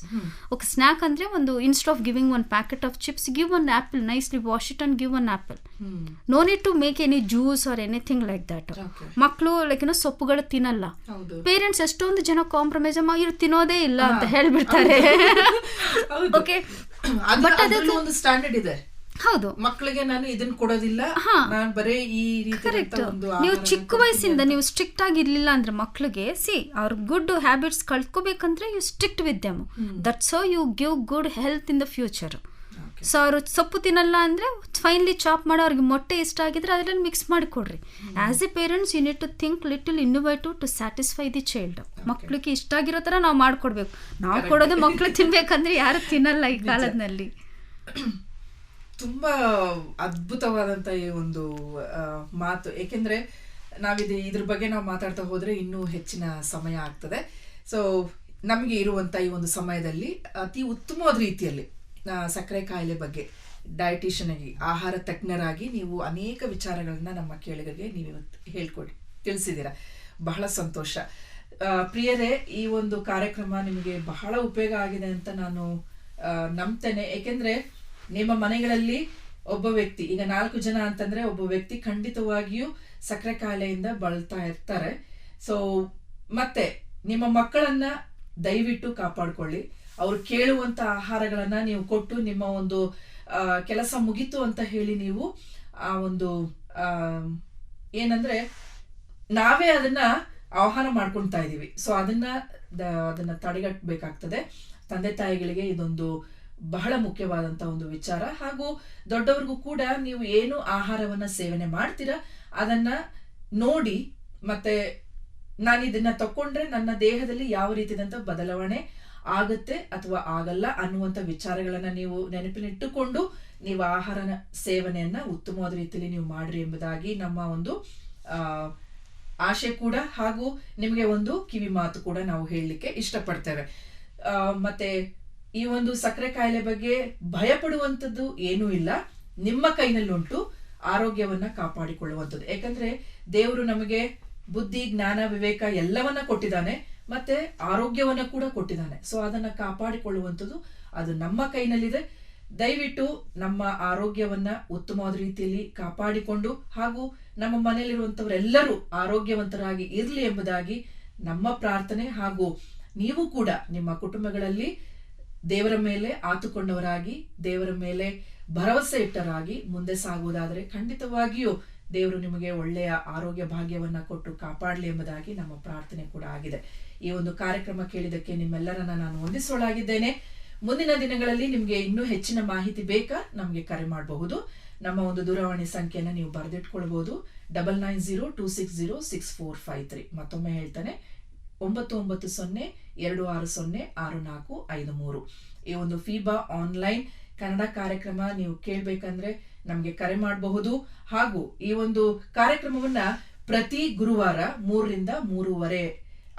Okay, snack ಅಂದರೆ ಒಂದು ಇನ್ಸ್ಟೆಡ್ ಆಫ್ ಗಿವಿಂಗ್ ಒಂದು packet of chips, give one apple, nicely wash it and give one apple. No need to make any juice or anything like that. ಮಕ್ಕಳು ಲೈಕ್ ಸೊಪ್ಪುಗಳು ತಿನ್ನಲ್ಲ. ಪೇರೆಂಟ್ಸ್ ಎಷ್ಟೊಂದು ಜನ ಕಾಂಪ್ರಮೈಸ್ ಇವ್ರು ತಿನ್ನೋದೇ ಇಲ್ಲ ಅಂತ ಹೇಳ್ಬಿಡ್ತಾರೆ. ಓಕೆ, ಬಟ್ ಅದಕ್ಕೆ ಒಂದು ಸ್ಟ್ಯಾಂಡರ್ಡ್ ಇದೆ. ಹೌದು, ಮಕ್ಕಳಿಗೆ ನಾನು ಇದನ್ನ ಕೊಡೋದಿಲ್ಲ, ಬರೀ ಈ ಕರೆಕ್ಟ್. ನೀವು ಚಿಕ್ಕ ವಯಸ್ಸಿಂದ ನೀವು ಸ್ಟ್ರಿಕ್ಟ್ ಆಗಿರ್ಲಿಲ್ಲ ಅಂದ್ರೆ ಮಕ್ಕಳಿಗೆ ಅವ್ರ ಗುಡ್ ಹ್ಯಾಬಿಟ್ಸ್ ಕಳ್ಕೋಬೇಕಂದ್ರೆ you strict with them. That's how you give good health in the future. So ಅವರು ಸೊಪ್ಪು ತಿನ್ನಲ್ಲ ಅಂದ್ರೆ ಫೈನ್ಲಿ ಚಾಪ್ ಮಾಡಿ ಅವ್ರಿಗೆ ಮೊಟ್ಟೆ ಇಷ್ಟ ಆಗಿದ್ರೆ ಅದರಲ್ಲಿ ಮಿಕ್ಸ್ ಮಾಡಿ ಕೊಡ್ರಿ. As a parents you need to think little innovative to satisfy the child. ಮಕ್ಕಳಿಗೆ ಇಷ್ಟ ಆಗಿರೋ ಥರ ನಾವು ಮಾಡ್ಕೊಡ್ಬೇಕು. ನಾವು ಕೊಡೋದು ಮಕ್ಕಳು ತಿನ್ಬೇಕಂದ್ರೆ ಯಾರು ತಿನ್ನಲ್ಲ ಈ ಕಾಲದಲ್ಲಿ. ತುಂಬಾ ಅದ್ಭುತವಾದಂತ ಈ ಒಂದು ಮಾತು. ಏಕೆಂದ್ರೆ ಇದ್ರ ಬಗ್ಗೆ ನಾವು ಮಾತಾಡ್ತಾ ಹೋದ್ರೆ ಇನ್ನೂ ಹೆಚ್ಚಿನ ಸಮಯ ಆಗ್ತದೆ. ಸೊ ನಮಗೆ ಇರುವಂತ ಈ ಒಂದು ಸಮಯದಲ್ಲಿ ಅತಿ ಉತ್ತಮವಾದ ರೀತಿಯಲ್ಲಿ ಸಕ್ಕರೆ ಕಾಯಿಲೆ ಬಗ್ಗೆ ಡಯಟಿಷಿಯನ್ ಆಗಿ, ಆಹಾರ ತಜ್ಞರಾಗಿ ನೀವು ಅನೇಕ ವಿಚಾರಗಳನ್ನ ನಮ್ಮ ಕೇಳಿಗರಿಗೆ ನೀವು ತಿಳಿಸಿದ್ದೀರಾ. ಬಹಳ ಸಂತೋಷ. ಪ್ರಿಯರೇ, ಈ ಒಂದು ಕಾರ್ಯಕ್ರಮ ನಿಮಗೆ ಬಹಳ ಉಪಯೋಗ ಆಗಿದೆ ಅಂತ ನಾನು ನಂಬ್ತೇನೆ. ಏಕೆಂದ್ರೆ ನಿಮ್ಮ ಮನೆಗಳಲ್ಲಿ ಒಬ್ಬ ವ್ಯಕ್ತಿ, ಈಗ 4 ಜನ ಅಂತಂದ್ರೆ ಒಬ್ಬ ವ್ಯಕ್ತಿ ಖಂಡಿತವಾಗಿಯೂ ಸಕ್ಕರೆ ಕಾಯಿಲೆಯಿಂದ ಬಳಲ್ತಾ ಇರ್ತಾರೆ. ಸೊ ಮತ್ತೆ ನಿಮ್ಮ ಮಕ್ಕಳನ್ನ ದಯವಿಟ್ಟು ಕಾಪಾಡ್ಕೊಳ್ಳಿ. ಅವ್ರು ಕೇಳುವಂತ ಆಹಾರಗಳನ್ನ ನೀವು ಕೊಟ್ಟು ನಿಮ್ಮ ಒಂದು ಕೆಲಸ ಮುಗೀತು ಅಂತ ಹೇಳಿ ನೀವು ಆ ಒಂದು ಏನಂದ್ರೆ ನಾವೇ ಅದನ್ನ ಆಹ್ವಾನ ಮಾಡ್ಕೊಳ್ತಾ ಇದೀವಿ. ಸೊ ಅದನ್ನ ತಡೆಗಟ್ಟಬೇಕಾಗ್ತದೆ. ತಂದೆ ತಾಯಿಗಳಿಗೆ ಇದೊಂದು ಬಹಳ ಮುಖ್ಯವಾದಂತ ಒಂದು ವಿಚಾರ. ಹಾಗೂ ದೊಡ್ಡವ್ರಿಗೂ ಕೂಡ ನೀವು ಏನು ಆಹಾರವನ್ನ ಸೇವನೆ ಮಾಡ್ತೀರಾ ಅದನ್ನ ನೋಡಿ, ಮತ್ತೆ ನಾನು ಇದನ್ನ ತಕೊಂಡ್ರೆ ನನ್ನ ದೇಹದಲ್ಲಿ ಯಾವ ರೀತಿಯಾದಂತ ಬದಲಾವಣೆ ಆಗುತ್ತೆ ಅಥವಾ ಆಗಲ್ಲ ಅನ್ನುವಂತ ವಿಚಾರಗಳನ್ನ ನೀವು ನೆನಪಿನಿಟ್ಟುಕೊಂಡು ನೀವು ಆಹಾರ ಸೇವನೆಯನ್ನ ಉತ್ತಮವಾದ ರೀತಿಯಲ್ಲಿ ನೀವು ಮಾಡ್ರಿ ಎಂಬುದಾಗಿ ನಮ್ಮ ಒಂದು ಆಶೆ ಕೂಡ, ಹಾಗೂ ನಿಮಗೆ ಒಂದು ಕಿವಿ ಮಾತು ಕೂಡ ನಾವು ಹೇಳಲಿಕ್ಕೆ ಇಷ್ಟಪಡ್ತೇವೆ. ಮತ್ತೆ ಈ ಒಂದು ಸಕ್ಕರೆ ಕಾಯಿಲೆ ಬಗ್ಗೆ ಭಯ ಪಡುವಂಥದ್ದು ಏನೂ ಇಲ್ಲ. ನಿಮ್ಮ ಕೈನಲ್ಲುಂಟು ಆರೋಗ್ಯವನ್ನ ಕಾಪಾಡಿಕೊಳ್ಳುವಂಥದ್ದು. ಯಾಕಂದ್ರೆ ದೇವರು ನಮಗೆ ಬುದ್ಧಿ, ಜ್ಞಾನ, ವಿವೇಕ ಎಲ್ಲವನ್ನ ಕೊಟ್ಟಿದ್ದಾನೆ, ಮತ್ತೆ ಆರೋಗ್ಯವನ್ನ ಕೂಡ ಕೊಟ್ಟಿದ್ದಾನೆ. ಸೊ ಅದನ್ನ ಕಾಪಾಡಿಕೊಳ್ಳುವಂಥದ್ದು ಅದು ನಮ್ಮ ಕೈನಲ್ಲಿದೆ. ದಯವಿಟ್ಟು ನಮ್ಮ ಆರೋಗ್ಯವನ್ನ ಉತ್ತಮವಾದ ರೀತಿಯಲ್ಲಿ ಕಾಪಾಡಿಕೊಂಡು ಹಾಗೂ ನಮ್ಮ ಮನೆಯಲ್ಲಿರುವಂತವರೆಲ್ಲರೂ ಆರೋಗ್ಯವಂತರಾಗಿ ಇರಲಿ ಎಂಬುದಾಗಿ ನಮ್ಮ ಪ್ರಾರ್ಥನೆ. ಹಾಗೂ ನೀವು ಕೂಡ ನಿಮ್ಮ ಕುಟುಂಬಗಳಲ್ಲಿ ದೇವರ ಮೇಲೆ ಆತುಕೊಂಡವರಾಗಿ, ದೇವರ ಮೇಲೆ ಭರವಸೆ ಇಟ್ಟರಾಗಿ ಮುಂದೆ ಸಾಗುವುದಾದರೆ ಖಂಡಿತವಾಗಿಯೂ ದೇವರು ನಿಮಗೆ ಒಳ್ಳೆಯ ಆರೋಗ್ಯ ಭಾಗ್ಯವನ್ನ ಕೊಟ್ಟು ಕಾಪಾಡಲಿ ಎಂಬುದಾಗಿ ನಮ್ಮ ಪ್ರಾರ್ಥನೆ ಕೂಡ ಆಗಿದೆ. ಈ ಒಂದು ಕಾರ್ಯಕ್ರಮ ಕೇಳಿದಕ್ಕೆ ನಿಮ್ಮೆಲ್ಲರನ್ನ ನಾನು ವಂದಿಸೋಳಾಗಿದ್ದೇನೆ. ಮುಂದಿನ ದಿನಗಳಲ್ಲಿ ನಿಮ್ಗೆ ಇನ್ನೂ ಹೆಚ್ಚಿನ ಮಾಹಿತಿ ಬೇಕಾ ನಮ್ಗೆ ಕರೆ ಮಾಡಬಹುದು. ನಮ್ಮ ಒಂದು ದೂರವಾಣಿ ಸಂಖ್ಯೆಯನ್ನು ನೀವು ಬರೆದಿಟ್ಕೊಳ್ಬಹುದು, 9902606453. ಮತ್ತೊಮ್ಮೆ ಹೇಳ್ತಾನೆ, 9902606453. ಈ ಒಂದು ಫೀಬಾ ಆನ್ಲೈನ್ ಕನ್ನಡ ಕಾರ್ಯಕ್ರಮ ನೀವು ಕೇಳ್ಬೇಕಂದ್ರೆ ನಮ್ಗೆ ಕರೆ ಮಾಡಬಹುದು. ಹಾಗೂ ಈ ಒಂದು ಕಾರ್ಯಕ್ರಮವನ್ನ ಪ್ರತಿ ಗುರುವಾರ 3 ರಿಂದ 3:30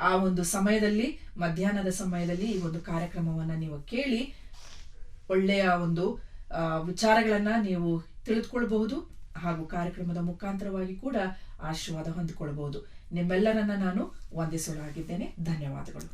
ಆ ಒಂದು ಸಮಯದಲ್ಲಿ, ಮಧ್ಯಾಹ್ನದ ಸಮಯದಲ್ಲಿ ಈ ಒಂದು ಕಾರ್ಯಕ್ರಮವನ್ನ ನೀವು ಕೇಳಿ ಒಳ್ಳೆಯ ಒಂದು ವಿಚಾರಗಳನ್ನ ನೀವು ತಿಳಿದುಕೊಳ್ಬಹುದು. ಹಾಗೂ ಕಾರ್ಯಕ್ರಮದ ಮುಖಾಂತರವಾಗಿ ಕೂಡ ಆಶೀರ್ವಾದ ಹೊಂದಿಕೊಳ್ಳಬಹುದು. ನಿಮ್ಮೆಲ್ಲರನ್ನ ನಾನು ವಂದಿಸೋಳಾಗಿದ್ದೇನೆ. ಧನ್ಯವಾದಗಳು.